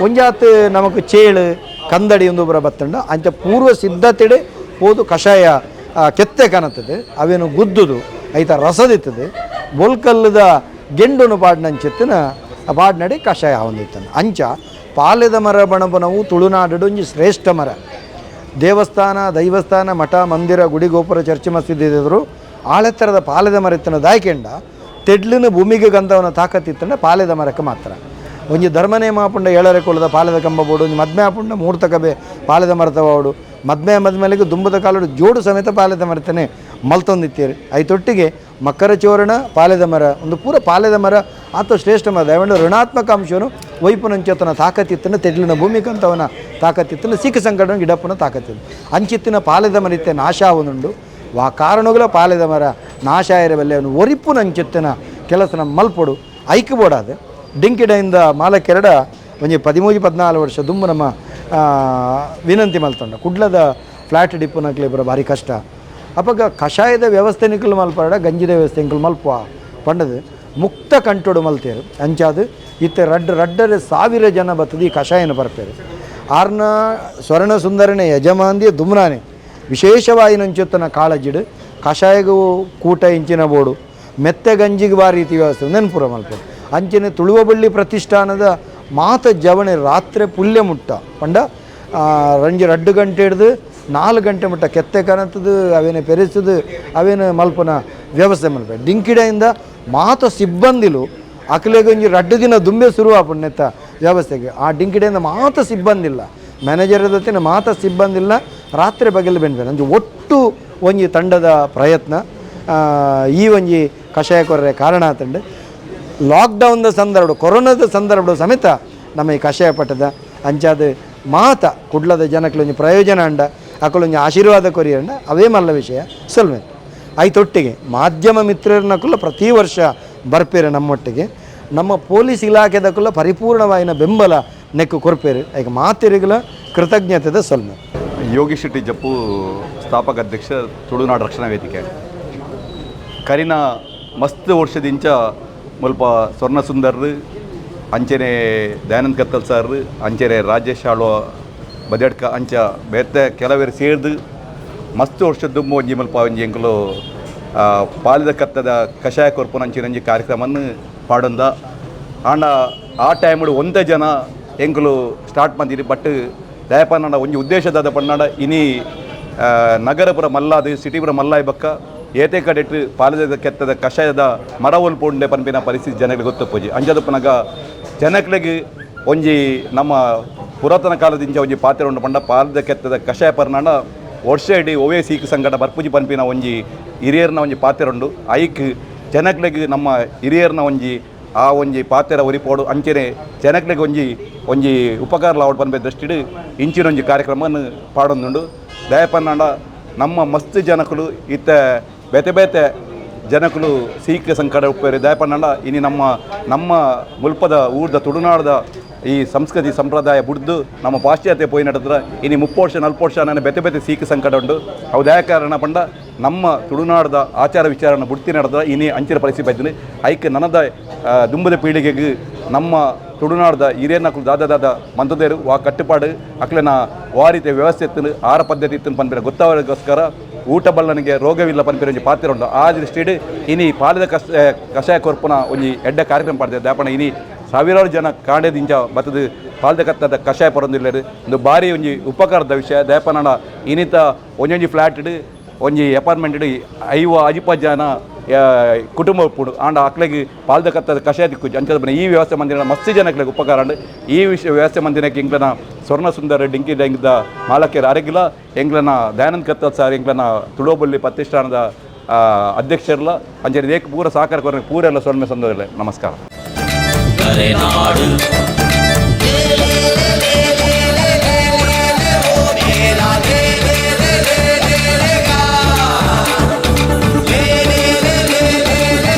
ಒಂಜಾತ್ ನಮಕ್ ಚೇಳು ಕಂದಡಿ ಒಂದು ಬರ ಬತ್ತಂಡ ಅಂಚ ಪೂರ್ವ ಸಿದ್ಧತೆಡೆ ಹೋದು ಕಷಾಯ ಕೆತ್ತೆ ಕನತದೆ ಅವೇನು ಗುದ್ದುದು ಐತ ರಸದಿತ್ತದು ಬೊಲ್ಕಲ್ಲದ ಗೆಂಡುನು ಪಾಡ್ನಂಚಿತ್ತಿನ ಪಾಡ್ನಡಿ ಕಷಾಯ ಹೊಂದಿತ್ತಾನೆ ಅಂಚ ಪಾಲೆದ ಮರ ಬಣಬನವು ತುಳುನಾಡು ಒಂಜಿ ಶ್ರೇಷ್ಠ ಮರ ದೇವಸ್ಥಾನ ದೈವಸ್ಥಾನ ಮಠ ಮಂದಿರ ಗುಡಿ ಗೋಪುರ ಚರ್ಚೆ ಮಸ್ತಿದ್ದರು ಆಳೆತ್ತರದ ಪಾಲೆದ ಮರ ಇತ್ತನ ದಾಯ್ಕೆಂಡ ತೆಡ್ಲಿನ ಭೂಮಿಗೆ ಗಂಧವನ ತಾಕತ್ತಿತ್ತಂಡ ಪಾಲೆದ ಮರಕ್ಕೆ ಮಾತ್ರ ಒಂಜಿ ಧರ್ಮನೇ ಮಾಪುಂಡ ಏಳರೆ ಕೊಳದ ಪಾಲೆದ ಕಂಬ ಬೋಡು ಒಂಜಿ ಮದ್ಮೆ ಆಪುಂಡ ಮೂರ್ತ ಕಬೆ ಪಾಲೆದ ಮರತವಾಡು ಮದ್ಮೆಲೆಗೆ ದುಂಬದ ಕಾಲಡು ಜೋಡು ಸಮೇತ ಪಾಲೆದ ಮರತನೇ ಮಲ್ತೊಂದಿತ್ತೀರಿ ಐತೊಟ್ಟಿಗೆ ಮಕರ ಚೋರಣ ಪಾಲೆದ ಮರ ಒಂದು ಪೂರ ಪಾಲೆದ ಮರ ಆತ ಶ್ರೇಷ್ಠ ಮರ ದಯವಂಡ ಋಣಾತ್ಮಕ ಅಂಶನು ವೈಪುನಂಚತನ ತಾಕತ್ತಿತ್ತನ ತೆಡ್ಲಿನ ಭೂಮಿಕಂತವನ ತಾಕತ್ತಿತ್ತನ ಸಿಖ ಸಂಘಟನೆ ಗಿಡಪ್ಪನ ತಾಕತ್ತಿತ್ತು ಅಂಚಿತ್ತಿನ ಪಾಲೆದ ಮರಿತೆ ನಾಶ ಆವನುಂಡು ವಾ ಕಾರಣಗಳ ಪಾಲೆದ ಮರ ನಾಶ ಇರಬಲ್ಲೆ ಅವನು ಒರಿಪು ನಂಚಿತ್ತಿನ ಕೆಲಸನ ಮಲ್ಪೊಡು ಐಕ್ ಬೋಡಾದ ಡಿಂಕಿಡೆಯಿಂದ ಮಾಲಕ್ಕೆರಡ ಒಂಜಿ 13-14 ವರ್ಷ ದುಂಬು ನಮ್ಮ ವಿನಂತಿ ಮಲ್ತಂಡ ಕುಡ್ಲದ ಫ್ಲ್ಯಾಟ್ ಡಿಪ್ಪುನಕ್ಲೆ ಬರೋ ಭಾರಿ ಕಷ್ಟ ಅಪ್ಪಾಗ ಕಷಾಯದ ವ್ಯವಸ್ಥೆ ನಿಕ್ಕಲು ಮಲ್ಪಡ ಗಂಜಿದ ವ್ಯವಸ್ಥೆ ನಿಕ್ಕಲು ಮಲ್ಪ ಪಂಡದು ಮುಕ್ತ ಕಂಟೋಡು ಮಲ್ತೇರು ಅಂಚಾದು ಇತ್ತೆ ರಡ್ಡರೆ 1000 ಜನ ಬತ್ತದು ಈ ಕಷಾಯನ ಬರ್ಪೇರು ಆರ್ನ ಸ್ವರ್ಣ ಸುಂದರನೇ ಯಜಮಾಂದಿಯ ದುಮ್ರಾನೆ ವಿಶೇಷವಾಗಿ ನಂಚುತ್ತನ ಕಾಳಜಿಡು ಕಷಾಯಗೂ ಕೂಟ ಇಂಚಿನ ಬೋಡು ಮೆತ್ತೆ ಗಂಜಿಗೆ ಬಾರಿ ರೀತಿ ವ್ಯವಸ್ಥೆ ನೆನಪುರ ಮಲ್ಪ ಅಂಚನೆ ತುಳುವಬಳ್ಳಿ ಪ್ರತಿಷ್ಠಾನದ ಮಾತ ಜವಣೆ ರಾತ್ರಿ ಪುಲ್ಯ ಮುಟ್ಟ ಪಂಡ ರಂಜಿ 2 ಗಂಟೆ ಹಿಡ್ದು 4 ಗಂಟೆ ಮುಟ್ಟ ಕೆತ್ತೆ ಕನತದು ಅವೇನು ಪೆರೆಸದು ಅವೇನು ಮಲ್ಪನ ವ್ಯವಸ್ಥೆ ಮಲ್ಪ ಡಿಂಕಿಡೆಯಿಂದ ಮಾತ ಸಿಬ್ಬಂದಿಲು ಅಕಲೆಗೊಂಜಿ 2 ದಿನ ದುಂಬೆ ಶುರು ಆಪುಣ್ಯತ ವ್ಯವಸ್ಥೆಗೆ ಆ ಡಿಂಕಿಡೆಯಿಂದ ಮಾತ ಸಿಬ್ಬಂದಿಲ್ಲ ಮ್ಯಾನೇಜರ್ ಜೊತೆ ಮಾತ ಸಿಬ್ಬಂದಿಲ್ಲ ರಾತ್ರಿ ಬಗೆಲು ಬೆನ್ಬೇನೆ ಅಂಜು ಒಟ್ಟು ಒಂಜಿ ತಂಡದ ಪ್ರಯತ್ನ ಈ ಒಂಜಿ ಕಷಾಯ ಕೊರ್ರೆ ಕಾರಣ ಆತಂಡು ಲಾಕ್ಡೌನ್ದ ಸಂದರ್ಭ ಕೊರೋನಾದ ಸಂದರ್ಭ ಸಮೇತ ನಮ್ಮ ಈ ಕಷಾಯ ಪಟ್ಟದ ಅಂಚಾದ ಮಾತ ಕುಡ್ಲದ ಜನಕ್ಕೆ ಒಂಜಿ ಪ್ರಯೋಜನ ಅಂಡ ಅಕ್ಕಳೊಂಜಿ ಆಶೀರ್ವಾದ ಕೊರಿಯಂಡ ಅವೇ ಮಲ್ಲ ವಿಷಯ ಸಲ್ಮೆ ಐತೊಟ್ಟಿಗೆ ಮಾಧ್ಯಮ ಮಿತ್ರರನ್ನಕ್ಕೂ ಪ್ರತಿ ವರ್ಷ ಬರ್ಪೇರೆ ನಮ್ಮೊಟ್ಟಿಗೆ ನಮ್ಮ ಪೊಲೀಸ್ ಇಲಾಖೆದಕ್ಕೂ ಪರಿಪೂರ್ಣವಾಯಿನ ಬೆಂಬಲ ನೆಕ್ಕು ಕೊರ್ಪೇರು ಈಗ ಮಾತಿರಿಗಳ ಕೃತಜ್ಞತೆದ ಸಲ್ಮೆ ಯೋಗಿ ಶೆಟ್ಟಿ ಜಪ್ಪು ಸ್ಥಾಪಕ ಅಧ್ಯಕ್ಷ ತುಳುನಾಡು ರಕ್ಷಣಾ ವೇದಿಕೆ ಕರಿನ ಮಸ್ತ್ ವರ್ಷದಿಂಚ ಮುಲ್ಪ ಸ್ವರ್ಣ ಸುಂದರ್ ಅಂಚೆನೆ ದಯಾನಂದ್ ಕತ್ತಲ್ ಸರ್ ಅಂಚೆನೆ ರಾಜೇಶ್ ಆಳ್ವ ಬದಡ್ಕ ಅಂಚ ಬೇತೆ ಕೆಲವೇರು ಸೇರ್ದು ಮಸ್ತ್ ವರ್ಷದ್ದು ಒಂಜಿ ಮುಲ್ಪ ಒಂಜಿ ಎಂಕಲು ಪಾಲಿದ ಕತ್ತದ ಕಷಾಯ ಕೊರ್ಪುನ ಅಂಚಿನ ಒಂಜಿ ಕಾರ್ಯಕ್ರಮವನ್ನು ಪಾಡೊಂದ ಆಂಡ ಆ ಟೈಮಡು ಒಂದೇ ಜನ ಎಂಕಲು ಸ್ಟಾರ್ಟ್ ಮಂದಿರಿ ಬಟ್ ದಯಪನ್ನಡ ಒಂಜಿ ಉದ್ದೇಶದ ಪನ್ನಾಡ ಇನಿ ನಗರಪುರ ಮಲ್ಲಾದು ಸಿಟಿಪುರ ಮಲ್ಲಾಯಿ ಬಕ್ಕ ಏತೆ ಕಡೆಟ್ ಪಾಲದ ಕೆತ್ತದ ಕಷಾಯದ ಮರ ಒಲ್ಪುಂಡೆ ಪನ್ಪಿನ ಪರಿಸ್ಥಿತಿ ಜನಗಳಿಗೆ ಗೊತ್ತಪ್ಪೋಜಿ ಅಂಜದಪ್ಪನಾಗ ಜನಗಳಿಗೆ ಒಂಜಿ ನಮ್ಮ ಪುರಾತನ ಕಾಲದಿಂದ ಒಂಜಿ ಪಾತ್ರೆ ಉಂಡು ಪಂಡ ಪಾಲದ ಕೆತ್ತದ ಕಷಾಯ ಪರ್ನಾಡ ವರ್ಷ ಇಡೀ ಒವೇ ಸೀಕ್ ಸಂಘಟ ಬರ್ಪುಜಿ ಪನ್ಪಿನ ಒಂಜಿ ಹಿರಿಯರ್ನ ಒಂಜಿ ಪಾತ್ರೆ ಉಂಡು ಐಕ್ ಜನಗಳಿಗೆ ನಮ್ಮ ಹಿರಿಯರ್ನ ಒಂಜಿ ಆ ಒಂಜಿ ಪಾತ್ರೆ ಒರಿಪೋಡು ಅಂಚೆನೆ ಜನಗಳಿಗೆ ಒಂಜಿ ಉಪಕಾರ ಲಾವಡ್ ಪನ್ಪೆ ದೃಷ್ಟಿಡು ಇಂಚಿನ ಒಂಜಿ ಕಾರ್ಯಕ್ರಮವನ್ನು ಪಾಡೊಂದುಂಡು ದಯಪನ್ನಾಂಡ ನಮ್ಮ ಮಸ್ತ್ ಜನಕುಲು ಇತ್ತ ಬೇತೆ ಬೇತೆ ಜನಕುಲು ಸೀಕ್ ಸಂಕಟ ಉಪ್ಪೇರಿ ದಯಪನ್ನಂಡ ಇನಿ ನಮ್ಮ ಮುಲ್ಪದ ಊರ್ದ ತುಳುನಾಡದ ಈ ಸಂಸ್ಕೃತಿ ಸಂಪ್ರದಾಯ ಬುಡ್ದು ನಮ್ಮ ಪಾಶ್ಚಾತ್ಯ ಪೋಯಿ ನಡೆದ್ರೆ ಇನಿ 30 ವರ್ಷ 40 ವರ್ಷ ನಾನು ಬೇತೆ ಬೇತೆ ಸೀಕ್ ಸಂಕಟ ಉಂಡು ಅವು ದಯ ಕಾರಣ ಪಂಡ ನಮ್ಮ ತುಳುನಾಡದ ಆಚಾರ ವಿಚಾರನ ಬುಡ್ತಿ ನಡೆದ್ರೆ ಇನಿ ಅಂಚಿನ ಪರಿಸ್ಥಿತಿ ಬೈತೀನಿ ಐಕ್ ನನದ ದುಂಬದ ಪೀಳಿಗೆಗೆ ನಮ್ಮ ತುಳುನಾಡದ ಹಿರಿಯರ್ನಕ್ಲು ದಾದ ಮಂತದೇರು ವಾ ಕಟ್ಟುಪಾಡು ಅಕ್ಲೆನ ವಾರಿತ ವ್ಯವಸ್ಥೆ ಇತ್ತು ಆಹಾರ ಪದ್ಧತಿ ಇತ್ತು ಪನ್ಪಿರ ಗೊತ್ತಾಗೋಸ್ಕರ ಊಟ ಬಲ್ಲನಿಗೆ ರೋಗವಿಲ್ಲ ಪನ್ಪಿರ ಒಂಜಿ ಪಾತ್ರೆ ಉಂಟು ಆ ದೃಷ್ಟಿಡು ಇನಿ ಪಾಲಿದ ಕಷಾಯ ಕೊರ್ಪುನ ಒಂಜಿ ಎಡ್ಡ ಕಾರ್ಯಕ್ರಮ ಪಡ್ದೆ ದಾಪಣ ಇನಿ ಸಾವಿರಾರು ಜನ ಕಾಂಡೆದಿಂಚ ಬತ್ತದು ಪಾಲಿದ ಕತ್ತದ ಕಷಾಯ ಪರೊಂದಿಲ್ಲರು ಒಂದು ಭಾರಿ ಒಂಜಿ ಉಪಕಾರದ ವಿಷಯ ದಯಪನಡ ಇನಿತ ಒಂಜೊಂಜಿ ಫ್ಲ್ಯಾಟ್ ಒಂಜಿ ಅಪಾರ್ಟ್ಮೆಂಟ್ 5-10 ಜನ ಕುಟುಂಬ ಉಪ್ಪುಡು ಆಂಡ ಅಕ್ಲೆಗೆ ಪಾಲ್ದ ಕತ್ತದ ಕಷಾಯ ದಿಕ್ಕು ಅಂಚದ ಈ ವ್ಯವಸ್ಥೆ ಮಂದಿರ ಮಸ್ತ್ ಜನಕ್ಕೆ ಉಪಕಾರ ಈ ವಿಷಯ ವ್ಯವಸ್ಥೆ ಮಂದಿರಕ್ಕೆ ಎಂಗ್ಲನ ಸ್ವರ್ಣ ಸುಂದರ ಡಿಂಕಿ ಡೆಂಗ್ದ ಮಾಲಕ್ಯರ ಅರಗಿಲ ಎಂಗ್ಲನ ದಯಾನಂದ್ ಕತ್ತಲ್ ಸರ್ ಎಂಗ್ಲನ ತುಳುವಬಳ್ಳಿ ಪ್ರತಿಷ್ಠಾನದ ಅಧ್ಯಕ್ಷರಲ್ಲ ಅಂಚೆ ಏಕ ಪೂರ ಸಹಕಾರ ಕೊರ ಪೂರ ಎಲ್ಲ ಸ್ವರ್ಣ ಸಂದರ್ಭ ನಮಸ್ಕಾರ.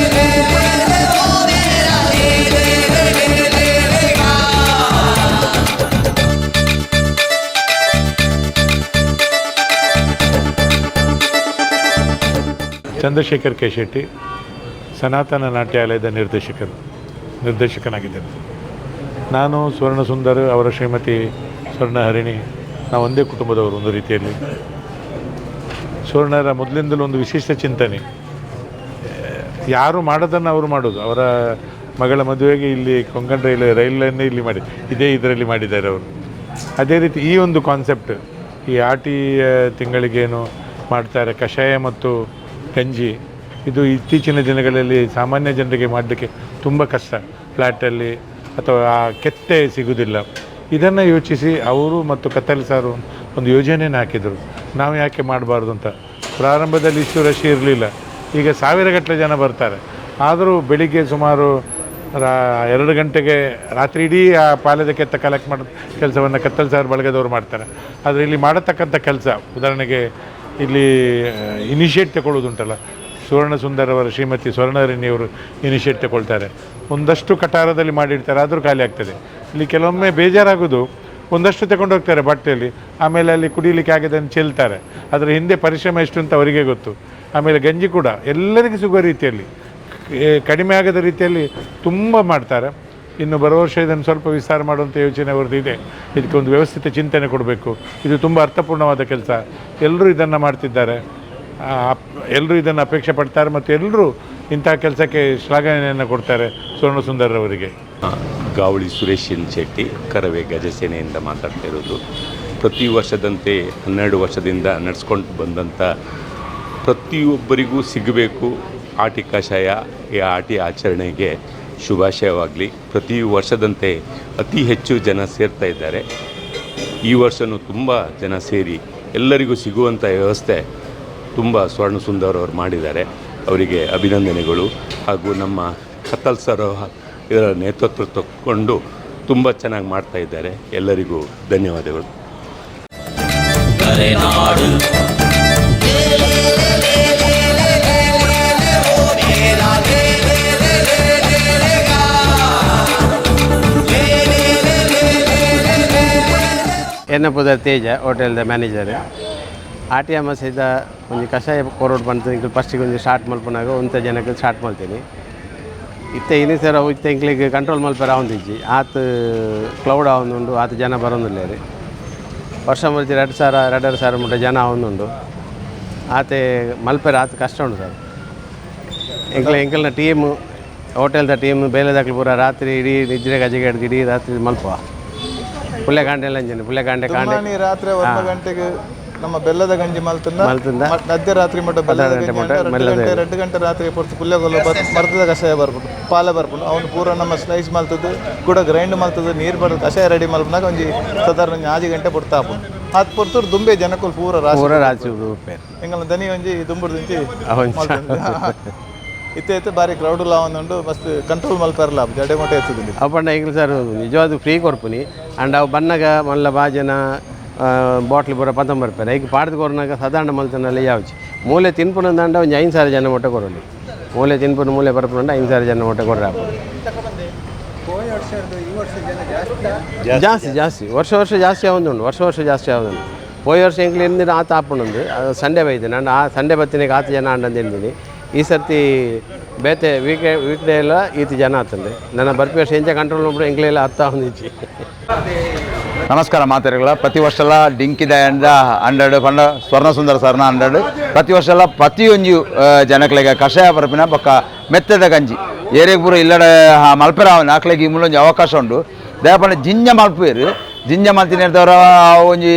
ಚಂದ್ರಶೇಖರ್ ಕೆ ಶೆಟ್ಟಿ ಸನಾತನ ನಾಟ್ಯಾಲಯದ ನಿರ್ದೇಶಕನಾಗಿದ್ದೇನೆ. ನಾನು ಸ್ವರ್ಣ ಸುಂದರ್, ಅವರ ಶ್ರೀಮತಿ ಸ್ವರ್ಣಹರಿಣಿ, ನಾವು ಒಂದೇ ಕುಟುಂಬದವರು ಒಂದು ರೀತಿಯಲ್ಲಿ. ಸ್ವರ್ಣರ ಮೊದಲಿಂದಲೂ ಒಂದು ವಿಶಿಷ್ಟ ಚಿಂತನೆ, ಯಾರು ಮಾಡೋದನ್ನು ಅವರು ಮಾಡೋದು. ಅವರ ಮಗಳ ಮದುವೆಗೆ ಇಲ್ಲಿ ಕೊಂಕಣ ರೈಲನ್ನೇ ಇಲ್ಲಿ ಮಾಡಿ ಇದರಲ್ಲಿ ಮಾಡಿದ್ದಾರೆ ಅವರು. ಅದೇ ರೀತಿ ಈ ಒಂದು ಕಾನ್ಸೆಪ್ಟ್, ಈ ಆಟಿ ತಿಂಗಳಿಗೇನು ಮಾಡ್ತಾರೆ ಕಷಾಯ ಮತ್ತು ಗಂಜಿ, ಇದು ಇತ್ತೀಚಿನ ದಿನಗಳಲ್ಲಿ ಸಾಮಾನ್ಯ ಜನರಿಗೆ ಮಾಡಲಿಕ್ಕೆ ತುಂಬ ಕಷ್ಟ. ಫ್ಲ್ಯಾಟಲ್ಲಿ ಅಥವಾ ಆ ಕೆತ್ತೆ ಸಿಗೋದಿಲ್ಲ. ಇದನ್ನು ಯೋಚಿಸಿ ಅವರು ಮತ್ತು ಕತ್ತಲೆ ಸಾರು ಒಂದು ಯೋಜನೆಯನ್ನು ಹಾಕಿದರು, ನಾವು ಯಾಕೆ ಮಾಡಬಾರ್ದು ಅಂತ. ಪ್ರಾರಂಭದಲ್ಲಿ ಇಷ್ಟು ರಶ್ ಇರಲಿಲ್ಲ, ಈಗ ಸಾವಿರಗಟ್ಟಲೆ ಜನ ಬರ್ತಾರೆ. ಆದರೂ ಬೆಳಿಗ್ಗೆ ಸುಮಾರು 2 ಗಂಟೆಗೆ ರಾತ್ರಿ ಇಡೀ ಆ ಪಾಲದ ಕೆತ್ತ ಕಲೆಕ್ಟ್ ಮಾಡೋ ಕೆಲಸವನ್ನು ಕತ್ತಲೆ ಸಾರು ಬಳಗದವರು ಮಾಡ್ತಾರೆ. ಆದರೆ ಇಲ್ಲಿ ಮಾಡತಕ್ಕಂಥ ಕೆಲಸ, ಉದಾಹರಣೆಗೆ ಇಲ್ಲಿ ಇನಿಷಿಯೇಟ್ ತಗೊಳ್ಳೋದುಂಟಲ್ಲ, ಸುವರ್ಣ ಸುಂದರ್ ಅವರ ಶ್ರೀಮತಿ ಸ್ವರ್ಣಹರಿಣಿಯವರು ಇನಿಷಿಯೇಟ್ ತಗೊಳ್ತಾರೆ. ಒಂದಷ್ಟು ಕಟಾರದಲ್ಲಿ ಮಾಡಿಡ್ತಾರೆ, ಆದರೂ ಖಾಲಿ ಆಗ್ತದೆ. ಇಲ್ಲಿ ಕೆಲವೊಮ್ಮೆ ಬೇಜಾರಾಗೋದು, ಒಂದಷ್ಟು ತಗೊಂಡು ಹೋಗ್ತಾರೆ ಬಟ್ಟೆಯಲ್ಲಿ, ಆಮೇಲೆ ಅಲ್ಲಿ ಕುಡಿಲಿಕ್ಕೆ ಆಗದನ್ನು ಚೆಲ್ತಾರೆ. ಅದರ ಹಿಂದೆ ಪರಿಶ್ರಮ ಎಷ್ಟು ಅಂತ ಅವರಿಗೆ ಗೊತ್ತು. ಆಮೇಲೆ ಗಂಜಿ ಕೂಡ ಎಲ್ಲರಿಗೂ ಸಿಗುವ ರೀತಿಯಲ್ಲಿ, ಕಡಿಮೆ ಆಗದ ರೀತಿಯಲ್ಲಿ ತುಂಬ ಮಾಡ್ತಾರೆ. ಇನ್ನು ಬರೋ ವರ್ಷ ಇದನ್ನು ಸ್ವಲ್ಪ ವಿಸ್ತಾರ ಮಾಡುವಂಥ ಯೋಚನೆ ಅವ್ರದ್ದು ಇದೆ. ಇದಕ್ಕೆ ಒಂದು ವ್ಯವಸ್ಥಿತ ಚಿಂತನೆ ಕೊಡಬೇಕು. ಇದು ತುಂಬ ಅರ್ಥಪೂರ್ಣವಾದ ಕೆಲಸ. ಎಲ್ಲರೂ ಇದನ್ನು ಮಾಡ್ತಿದ್ದಾರೆ, ಎಲ್ಲರೂ ಇದನ್ನು ಅಪೇಕ್ಷೆ ಪಡ್ತಾರೆ ಮತ್ತು ಎಲ್ಲರೂ ಇಂಥ ಕೆಲಸಕ್ಕೆ ಶ್ಲಾಘನೆಯನ್ನು ಕೊಡ್ತಾರೆ ಸ್ವರ್ಣ ಸುಂದರ್ ಅವರಿಗೆ. ಗಾವಳಿ ಸುರೇಶ್ ಶೆಟ್ಟಿ, ಕರವೇ ಗಜಸೇನೆಯಿಂದ ಮಾತಾಡ್ತಾ ಇರೋದು. ಪ್ರತಿ ವರ್ಷದಂತೆ 12 ವರ್ಷದಿಂದ ನಡೆಸ್ಕೊಂಡು ಬಂದಂಥ ಪ್ರತಿಯೊಬ್ಬರಿಗೂ ಸಿಗಬೇಕು ಆಟಿ ಕಷಾಯ. ಈ ಆಟಿ ಆಚರಣೆಗೆ ಶುಭಾಶಯವಾಗಲಿ. ಪ್ರತಿ ವರ್ಷದಂತೆ ಅತಿ ಹೆಚ್ಚು ಜನ ಸೇರ್ತಾ ಇದ್ದಾರೆ. ಈ ವರ್ಷವೂ ತುಂಬ ಜನ ಸೇರಿ ಎಲ್ಲರಿಗೂ ಸಿಗುವಂಥ ವ್ಯವಸ್ಥೆ ತುಂಬ ಸ್ವರ್ಣ ಸುಂದರ್ ಅವರು ಮಾಡಿದ್ದಾರೆ. ಅವರಿಗೆ ಅಭಿನಂದನೆಗಳು. ಹಾಗೂ ನಮ್ಮ ಕತ್ತಲ್ ಸರ್ ಇದರ ನೇತೃತ್ವ ತಗೊಂಡು ತುಂಬ ಚೆನ್ನಾಗಿ ಮಾಡ್ತಾ ಇದ್ದಾರೆ. ಎಲ್ಲರಿಗೂ ಧನ್ಯವಾದಗಳು. ಕರೆನಾಡು ಎನ್ನಪುದ ತೇಜ ಹೋಟೆಲ್ದ ಮ್ಯಾನೇಜರ್. ಆಟಿ ಅಮಾಸೆದ ಒಂದು ಕಷಾಯ ಕೊರೋಡು ಬಂತು ಇಂಕ ಫಸ್ಟಿಗೆ ಒಂದು ಸ್ಟಾರ್ಟ್ ಮಲ್ಪನಾಗ ಒಂಥ ಜನಕ್ಕೆ ಸ್ಟಾರ್ಟ್ ಮಾಡ್ತೀನಿ. ಇತ್ತೆ ಇನ್ನು ಸರ್ ಇತ್ತೆ ಇಂಕ್ಲಿಗೆ ಕಂಟ್ರೋಲ್ ಮಲ್ಪರ ಆವಂದಿಜ್ಜಿ ಆತು ಕ್ಲೌಡ್ ಆವೊಂದುಂಡು, ಆತು ಜನ ಬರೋದಿಲ್ಲ ರೀ. ವರ್ಷ ಮರ್ಚಿ 2,000 ಮುಟ್ಟ ಜನ ಆವೊಂದುಂಡು. ಆತೆ ಮಲ್ಪೆರ ಆತು ಕಷ್ಟ ಉಂಟು ಸರ್. ಎಂಕಲ್ನ ಟೀಮು, ಹೋಟೆಲ್ದ ಟೀಮ್ ಬೇಲೆದಾಗ್ಲಿ ಪೂರ ರಾತ್ರಿ ಇಡೀ ನಿದ್ರೆ ಗಜೆಗೆ ಹಿಡ್ದು ಇಡೀ ರಾತ್ರಿ ಮಲ್ಪ ಪುಲ್ಲೆಕಾಂಡೆ ಎಲ್ಲ ಅಂಜನೆ ಪುಲ್ಲೆಕಾಂಡೆ ಕಾಂಡೆ ರಾತ್ರಿ 1 ಗಂಟೆಗೆ ನಮ್ಮ ಬೆಲ್ಲದ ಗಂಜಿ ಮಲ್ತಂದ ಮಧ್ಯರಾತ್ರಿ ಮಟ್ಟ 2 ಗಂಟೆ ರಾತ್ರಿ ಪೊರ್ತು ಪುಲ್ಲೆಗೊಲ್ಲ ಮರ್ತದ ಕಷಾಯ ಬರ್ಬಿಟ್ಟು ಪಾಲೆ ಬರ್ಬಿಟ್ಟು ಅವ್ನು ಪೂರ ನಮ್ಮ ಸ್ಲೈಸ್ ಮಲ್ತದ್ದು ಕೂಡ ಗ್ರೈಂಡ್ ಮಲ್ತದ್ದು ನೀರು ಬರೋದು ಕಷಾಯ ರೆಡಿ ಮಲ್ಪನಾಗ ಒಂದು ಸಾಧಾರಣ 6 ಗಂಟೆ ಬಿಡ್ತಾ ಹಾಕೊಂಡು ಅದು ಪೊರ್ತರು ದುಂಬೆ ಜನಕ್ಕೂ ಪೂರ ರಾಶಿ ಎಂಗಲ್ಲ ದನಿ ಒಂಜಿ ದುಂಬುಡ್ದಿಂಚಿ ಇತ್ತೆ ಬಾರಿ ಕ್ರೌಡ್ ಒಂದು ಮಸ್ತ್ ಕಂಟ್ರೋಲ್ ಮಲ್ಪಾರಲ್ಲ ಜಡೆ ಮೊಟ್ಟೆ ಎತ್ತುದು ಅಪ್ಪಣ್ಣ ಈಗ ಸರ್ ನಿಜವಾದ ಫ್ರೀ ಕೊರ್ಪುನಿ ಆ್ಯಂಡ್ ಅವು ಬನ್ನಾಗ ಮಲ್ಲ ಬಾಜನ ಬಾಟ್ಲಿ ಪೂರ 19 ರೂಪಾಯಿ. ಈಗ ಪಾಡ್ದು ಕೊರನಾಗ ಸಾಧಾರಣ ಮಲ್ತನಲ್ಲಿ ಯಾವ್ಚಿ ಮೂಲೆ ತಿನ್ಪುನಂದ ಒಂದು 5,000 ಜನ ಮೊಟ್ಟೆ ಕೊಡಲಿ. ಮೂಲೆ ತಿನ್ಪುನ ಮೂಲೆ ಬರ್ಪುನಂಡ 5,000 ಜನ ಮೊಟ್ಟೆ ಕೊಡ್ರೆ ಹಾಕು. ಜಾಸ್ತಿ ವರ್ಷ ಜಾಸ್ತಿ ಆವೊಂದುಂಡು. ವರ್ಷ ಜಾಸ್ತಿ ಆವೊಂದುಂಡು. ಹೋದ ವರ್ಷ ಎಂಕ್ಲಿ ಎಂದಿನ ಆತ ಆಪುಂಡು ಸಂಡೇ ಬೈದೆ ನಾನು ಆ ಸಂಡೇ ಬತ್ತಿನಾಗ ಆತ ಜನ ಅಂಡಂದು ಎಂದಿನಿ. ಈ ಸರ್ತಿ ಬೇತೆ ವೀಕ್ ಡೇ ಎಲ್ಲ ಈತಿ ಜನ ಆತಂದೆ ನನ್ನ ಬರ್ಪಿ ವರ್ಷ ಎಂಚ ಕಂಟ್ರೋಲ್ ಮಾಡ್ಬಿಟ್ಟು ಎಂಕ್ಲೆಲ್ಲ ಹತ್ತ ಹೊಂದಿಚ್ಚಿ. ನಮಸ್ಕಾರ ಮಾತಾಡಿಗಳ ಪ್ರತಿ ವರ್ಷ ಎಲ್ಲ ಡಿಂಕಿದ 100 ಪಂಡ ಸ್ವರ್ಣ ಸುಂದರ ಸರ್ನ 100 ಪ್ರತಿ ವರ್ಷ ಎಲ್ಲ ಪ್ರತಿಯೊಂದು ಜನಗಳಿಗೆ ಕಷಾಯ ಬರಪಿನ ಪಕ್ಕ ಮೆತ್ತದ ಗಂಜಿ ಏರಿಯಾಗ ಪೂರ ಇಲ್ಲಡೆ ಮಲ್ಪೆರ ನಾಲ್ಕಲೆಗೆ ಮೂಲೊಂದು ಅವಕಾಶ ಉಂಟು. ದಯಪಂಡ ಜಿಂಜ ಮಲ್ಪೇರು ಜಿಂಜ ಮಲ್ತಿನಿರ್ದವರ ಒಂಜಿ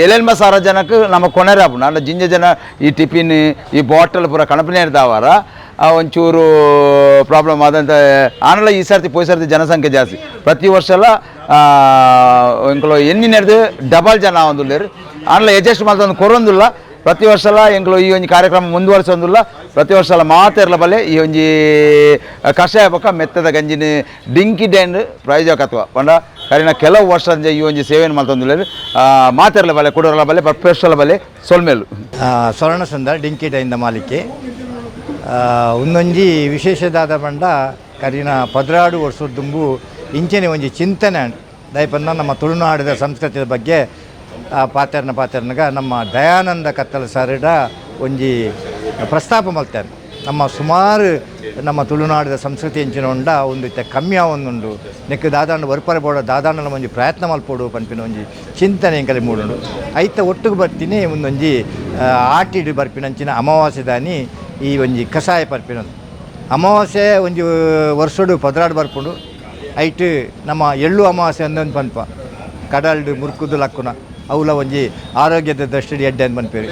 ಏಳೆಲ್ಮ ಸಾವಿರ ಜನಕ್ಕೆ ನಮ್ಮ ಕೊನೆರೆ ಆಪುಂಡು. ಅಂಡ ಜಿಂಜ ಜನ ಈ ಟಿಫಿನ್ ಈ ಬಾಟಲ್ ಪೂರ ಕಣಪಿನ ಇರ್ತಾವರ ಒಂಚೂರು ಪ್ರಾಬ್ಲಮ್ ಆದಂಥ ಆನಲ್ಲ. ಈ ಸರ್ತಿ ಪೋಯ್ ಸರ್ತಿ ಜನಸಂಖ್ಯೆ ಜಾಸ್ತಿ. ಪ್ರತಿ ವರ್ಷ ಎಲ್ಲ ಎಂಕ್ಲು ಎಣ್ಣೆ ನಡೆದು ಡಬಲ್ ಜನ ಆವೊಂದುಲ್ಲೇರು ಆನಲ್ಲ ಎಡ್ಜಸ್ಟ್ ಮಾಡ್ತಂದು ಕೊರೊಂದಿಲ್ಲ. ಪ್ರತಿ ವರ್ಷ ಎಲ್ಲ ಎಂಕ್ಲು ಈ ಒಂದು ಕಾರ್ಯಕ್ರಮ ಮುಂದುವರಿಸೋದಿಲ್ಲ. ಪ್ರತಿ ವರ್ಷ ಎಲ್ಲ ಮಾತಿರಲ ಬಲ್ಲೆ ಈ ಒಂಜಿ ಕಷಾಯ ಪಕ್ಕ ಮೆತ್ತದ ಗಂಜಿನ ಡಿಂಕಿ ಡ್ಯಾಂಡ್ ಪ್ರಾಯೋಜಕತ್ವ ಪಂಡ ಕರಿನ ಕೆಲವು ವರ್ಷ ಈ ಒಂಜಿ ಸೇವೆಯನ್ನು ಮಾಡ್ತಂದಿಲ್ಲ. ಮಾತಿರಲ ಬಲ್ಲೆ ಕುಡರಲ ಬಲ್ಲೆ ಪರ್ಪೆರ್ಸಲ ಬಲ್ಲೆ ಸೊಲ್ಮೇಲು ಸ್ವರ್ಣ ಸುಂದರ್ ಡಿಂಕಿ ಡ್ಯಾಂಡ್ ಮಾಲಿಕೆ ಒಂದೊಂಜಿ ವಿಶೇಷದಾದ ಪಂಡ ಕರಿನ 16 ವರ್ಷದ ದುಂಬು ಇಂಚನೆ ಒಂಜಿ ಚಿಂತನೆ ದಯಪಂದ ನಮ್ಮ ತುಳುನಾಡಿನ ಸಂಸ್ಕೃತಿಯ ಬಗ್ಗೆ ಪಾತೆರ್ನಗ ನಮ್ಮ ದಯಾನಂದ ಕತ್ತಲ ಸರಡ ಒಂಜಿ ಪ್ರಸ್ತಾಪ ಮಾಡ್ತಾರೆ. ನಮ್ಮ ಸುಮಾರು ನಮ್ಮ ತುಳುನಾಡಿದ ಸಂಸ್ಕೃತಿ ಹೆಂಚಿನ ಉಂಡ ಒಂದು ಇತ್ತೆ ಕಮ್ಮಿ ಆವೊಂದುಂಡು ನೆಕ್ ದಾದಾಂಡ ವರ್ಪರೆ ಬೋಡ ದಾದಾಂಡಲ ಒಂಜಿ ಪ್ರಯತ್ನ ಮಲ್ಪೋಡು ಪನ್ಪಿನ ಒಂಜಿ ಚಿಂತನೆ ಎಂಕಲೆ ಮೂಡುಂಡು. ಐತ ಒಟ್ಟಿಗೆ ಬರ್ತೀನಿ ಒಂದೊಂಜಿ ಆಟಿಡು ಬರ್ಪಿನಂಚಿನ ಅಮಾವಾಸ್ಯೆ ದಾನಿ ಈ ಒಂಜಿ ಕಷಾಯ ಪರ್ಪಿನೊಂದು ಅಮಾವಾಸ್ಯೆ ಒಂಜಿ ವರ್ಷಡು ಪದರಾಡು ಬರ್ಪುಂಡು. ಐಟ್ ನಮ್ಮ ಎಳ್ಳು ಅಮಾವಾಸ್ಯೆ ಅಂದೊಂದು ಪನ್ಪ ಕಡಲ್ಡು ಮುರ್ಕುದು ಲಕ್ಕುನ ಅವಲ ಒಂಜಿ ಆರೋಗ್ಯದ ದೃಷ್ಟಿ ಎಡ್ಡೆ ಅಂತ ಪನ್ಪೇರಿ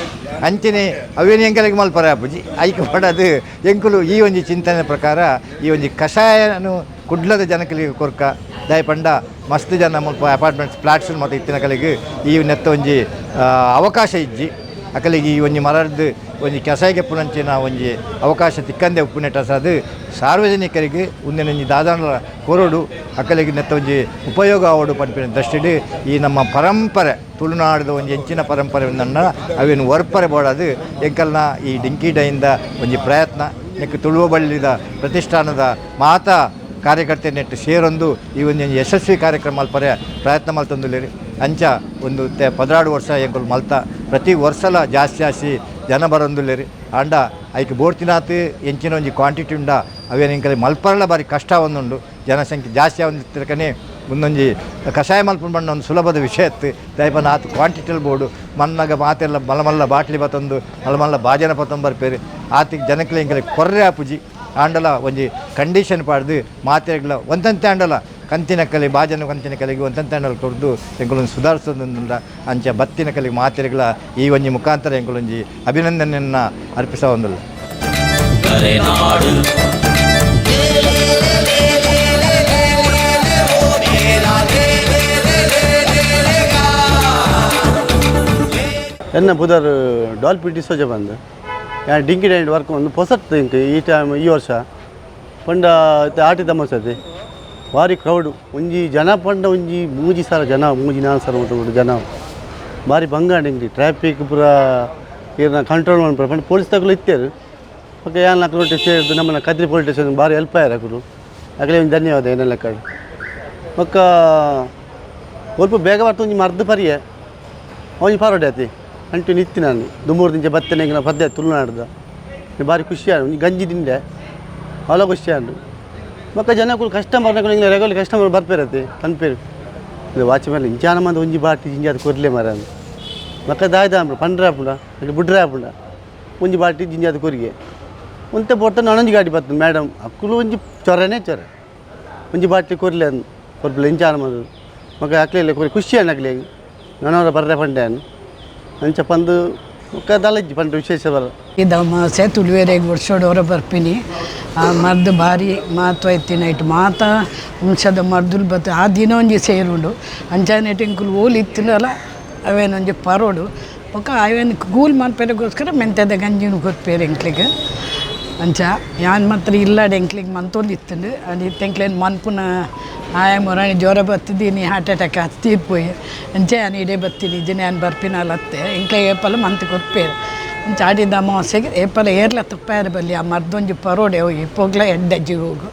ಅಂಚನೆ ಅವೇನು ಎಂಕಲಿಗೆ ಮಲ್ಪರೆ ಅಪ್ಪುಜಿ ಐಕೆ ಪಡೋದು ಎಂಕುಲು ಈ ಒಂಜಿ ಚಿಂತನೆ ಪ್ರಕಾರ ಈ ಒಂಜಿ ಕಷಾಯನು ಕುಡ್ಲದ ಜನಕಲಿಗೆ ಕೊರ್ಕ ದಯಪಂಡ ಮಸ್ತ್ ಜನ ಮುಲ್ಪ ಅಪಾರ್ಟ್ಮೆಂಟ್ಸ್ ಫ್ಲಾಟ್ಸ್ ಮತ್ತು ಇತ್ತಿನ ಕಲಿಗೆ ಈ ನೆತ್ತ ಒಂಜಿ ಅವಕಾಶ ಇಜ್ಜಿ ಅಕಲಿಗೆ ಈ ಒಂಜಿ ಮರದ್ದು ಒಂಜಿ ಕಷಾಯಗೆ ಪುನಂಚಿನ ಒಂಜಿ ಅವಕಾಶ ತಿಕ್ಕಂದೆ ಉಪ್ಪುನೆಟಸದು ಸಾರ್ವಜನಿಕರಿಗೆ ಒಂದಿನೊಂಜಿ ದಾದಾಂಡ ಕೊರಡು ಅಕಲಿಗೆ ನೆತ್ತ ಒಂಜಿ ಉಪಯೋಗ ಆವಡು ಪನ್ಪಿನ ದೃಷ್ಟಿಡು ಈ ನಮ್ಮ ಪರಂಪರೆ ತುಳುನಾಡಿದ ಒಂಜಿ ಹೆಂಚಿನ ಪರಂಪರೆ ಒಂದನ್ನು ಅವೇನು ವರ್ಪರೆ ಬೋಡೋದು ಎಂಕಲ್ನ ಈ ಡಿಂಕಿಡೆಯಿಂದ ಒಂಜಿ ಪ್ರಯತ್ನ ನೆಕ್ ತುಳುವ ಬಳ್ಳಿದ ಪ್ರತಿಷ್ಠಾನದ ಮಾತಾ ಕಾರ್ಯಕರ್ತೆ ನೆಟ್ಟು ಸೇರೊಂದು ಈ ಒಂದು ಯಶಸ್ವಿ ಕಾರ್ಯಕ್ರಮ ಮಲ್ಪರೆ ಪ್ರಯತ್ನ ಮಲ್ತೊಂದುಲ್ಲೇರಿ ಅಂಚ ಒಂದು 16 ವರ್ಷ ಎಂಕುಲು ಮಲ್ತ ಪ್ರತಿ ವರ್ಷಲ ಜಾಸ್ತಿ ಜನ ಬರೊಂದುಲ್ಲೇರಿ ಅಂಡ ಐಕೆ ಬೋರ್ತಿನಾತ್ ಎಂಚಿನ ಒಂಜಿ ಕ್ವಾಂಟಿಟಿ ಉಂಡ ಅವೇನು ಎಂಕಲೆ ಮಲ್ಪರಲ ಬಾರಿ ಕಷ್ಟ ಒಂದುಂಡು ಜನಸಂಖ್ಯೆ ಜಾಸ್ತಿ ಆವೊಂದಿದ್ದಕನೆ ಮುಂದೊಂಜಿ ಕಷಾಯ ಮಲ್ಪನ ಬಣ್ಣ ಒಂದು ಸುಲಭದ ವಿಷಯ ಇತ್ತು ದಯಪನ ಆತು ಕ್ವಾಂಟಿಟಿಯಲ್ಲಿ ಬೋರ್ಡು ಮಣ್ಣಾಗ ಮಾತೆಲ್ಲ ಮಲ್ಲ ಬಾಟ್ಲಿ ಬತ್ತೊಂದು ಮಲ್ಲ ಬಾಜನ ಪತ್ತೊಂದು ಬರ್ಪೇರಿ ಆತಿಗೆ ಜನಕ್ಕೆ ಎಂಕಲೆ ಕೊರ್ರೆ ಆಪುಜಿ ಆಂಡಲ ಒಂಜಿ ಕಂಡೀಷನ್ ಪಾಡ್ದು ಮಾತ್ರೆಗಳ ಒಂದಂತೆ ಆಂಡಲ ಕಂತಿನ ಕಲೆ ಬಾಜನ ಕಂತಿನ ಕಲೆಗೆ ಒಂದಂತೆ ಆಂಡಲ ಕೊಡ್ದು ಎಂಕುಲೊಂದು ಸುಧಾರಿಸೋದ್ರಿಂದ ಅಂಚ ಬತ್ತಿನ ಕಲೆಗೆ ಮಾತ್ರೆಗಳ ಈ ಒಂಜಿ ಮುಖಾಂತರ ಎಂಕುಲೊಂಜಿ ಅಭಿನಂದನೆಯನ್ನು ಅರ್ಪಿಸ ಒಂದಲ್ಲ. ಎನ್ನ ಬುಧರ್ ಡಾಲ್ಪಿ ಡಿಸೋಜ ಬಂದು ಡಿಂಕಿ ಡೈಂಡ್ ವರ್ಕ್ ಒಂದು ಹೊಸತ್ತು ಇಂಕ್ ಈ ಟೈಮ್ ಈ ವರ್ಷ ಪಂಡ ಆಟಿ ತಮಸತಿ ಭಾರಿ ಕ್ರೌಡು ಒಂಜಿ ಜನ ಪಂಡ ಒಂಜಿ 3,000 ಜನ 3,000-4,000 ಉಂಟು ಜನ ಭಾರಿ ಬಂಗಾಂಡಿ ಟ್ರಾಫಿಕ್ ಪೂರ ಏನ ಕಂಟ್ರೋಲ್ ಮಾಡ್ತಾರೆ ಪಂಡ ಪೊಲೀಸ್ ತಗೊಳ್ಳಿ ಇತ್ತೇರು ಓಕೆ ಯಾನ್ ನಕ್ಲು ಸೇರಿದ್ದು ನಮ್ಮನ್ನ ಕದ್ರಿ ಪೊಲೀಸ್ ಸ್ಟೇಷನ್ ಭಾರಿ ಹೆಲ್ಪ್ ಆಯ್ರು ಅಕಲು ಆಗಲೇ ಒಂದು ಧನ್ಯವಾದ ಏನೆಲ್ಲ ಕಡೆ ಒಕ್ಕ ಸ್ವಲ್ಪ ಬೇಗ ಬರ್ತು ಒಂಜಿ ಮರ್ದು ಪರಿಯೆ ಒಂಜಿ ಫಾರ್ವರ್ಡ್ ಆಯ್ತು ಅಂಟು ನಿತ್ತಿ ನಾನು 2-3 ದಿನ ಬತ್ತನೆ ಈಗ ಪದ್ಯ ತುಳುನಾಡ್ದ ಭಾರಿ ಖುಷಿ ಆಡು ಒಂಜಿ ಗಂಜಿ ತಿಂಡೆ ಭಾಳ ಖುಷಿ ಆಡು ಮಕ್ಕ ಜನಗಳು ಕಸ್ಟಮರ್ ಹಿಂಗೆ ರೆಗ್ಯುಲರ್ ಕಸ್ಟಮರ್ ಬರ್ಪೇರತ್ತೆ ಕನ್ಪೇರು ಇದು ವಾಚ್ ಮೇಲೆ ಇಂಚಾನ ಮಂದಿ ಒಂಜಿ ಬಾಟಿ ಇಂಜಿ ಅದು ಕೊರ್ಲೆ ಮರ ಮಕ್ಕ ದಾಯ್ದ ಪಂಡ್ರೆ ಹಾಪುಂಡ ಇಲ್ಲಿ ಬುಡ್ರೆ ಹಾಪುಂಡ ಒಂಜಿ ಬಾಟಿ ಜಿಂಜಿ ಅದು ಕೊರಿಗೆ ಒಂತೆ ಪೊಟ್ಟ ನಾನೊಂಜಿ ಗಾಡಿ ಬರ್ತದೆ ಮೇಡಮ್ ಅಕ್ಕಲು ಒಂಜಿ ಚೊರನೇ ಚೊರ ಒಂಜಿ ಬಾಟ್ಲಿ ಕೊರ್ಲೆ ಅನ್ನು ಕೊರ್ಪಲೆ ಇಂಚಾನ ಮಂದಿ ಮಕ್ಕ ಅಕ್ಲೆಲ್ಲ ಕೊರಿ ಖುಷಿ ಅಣ್ಣ ಅಕ್ಲೆ ನಾನವರ ಬರ್ರೆ ಪಂಡೆ ಅನ್ನು ಅಂಚ ಪಂದು ದಲಜ್ಜಿ ಪಂಡ ವಿಶೇಷ ಬರ ಇದು ಅಮಾವಾಸ್ಯೆ ತುಳುವೆರೆಗೆ ವರ್ಷೋಡವರ ಬರ್ಪಿನಿ ಆ ಮರ್ದು ಭಾರಿ ಮಹತ್ವ ಇತ್ತಿನ ಇಟ್ಟು ಮಾತ ಅಂಶದ ಮರ್ದುಲ್ ಬತ್ತು ಆ ದಿನ ಒಂಜಿ ಸೇರುಂಡು ಅಂಚಾನೆಟ್ ಇಂಕುಲು ಓಲಿ ಇತ್ತಿನಲ್ಲ ಅವೇನೊಂಜಿ ಪರೋಡು ಒಕ್ಕ ಅವೇನು ಗೂಲ್ ಮಲ್ಪೆರೆಗೋಸ್ಕರ ಮೆಂತ್ಯದ ಗಂಜಿನ ಗೊತ್ತೇರು ಎಂಕ್ಲಿಗೆ ಅಂಚ ಯಾನ್ ಮಾತ್ರ ಇಲ್ಲಾಡೆ ಎಂಕ್ಲಿಗೆ ಮಂತೊಂದು ಇತ್ತುಂಡು ಅದು ಇತ್ತೆಂಕ್ಲೇನು ಮನ್ಪುನ ಆಯ ಮೊರಾಣಿ ಜ್ವರ ಬತ್ತಿದ್ದೀನಿ ಹಾರ್ಟ್ ಅಟ್ಯಾಕ್ ಹತ್ತಿರ್ಪೋಯಿ ಅಂಚೆ ನಾನು ಇಡೇ ಬತ್ತೀನಿ ಇದನ್ನ ನಾನು ಬರ್ಪಿನಲ್ಲ ಅತ್ತೆ ಎಂಕ್ಲೆ ಏಪಲ್ಲ ಮಂತ್ ಕೊಪ್ಪೇರು ಅಂಚ ಆಡಿದ ಅಮಾವಾಸ್ಯೆಗೆ ಏಪಲ್ಲ ಏರ್ಲ ತುಪ್ಪಾರ ಬಲ್ಲಿ ಆ ಮರ್ದೊಂಜಿ ಪರೋಡೆ ಹೋಗಿ ಪೋಗ್ಲ ಎಡ್ಡಜ್ಜಿ ಹೋಗು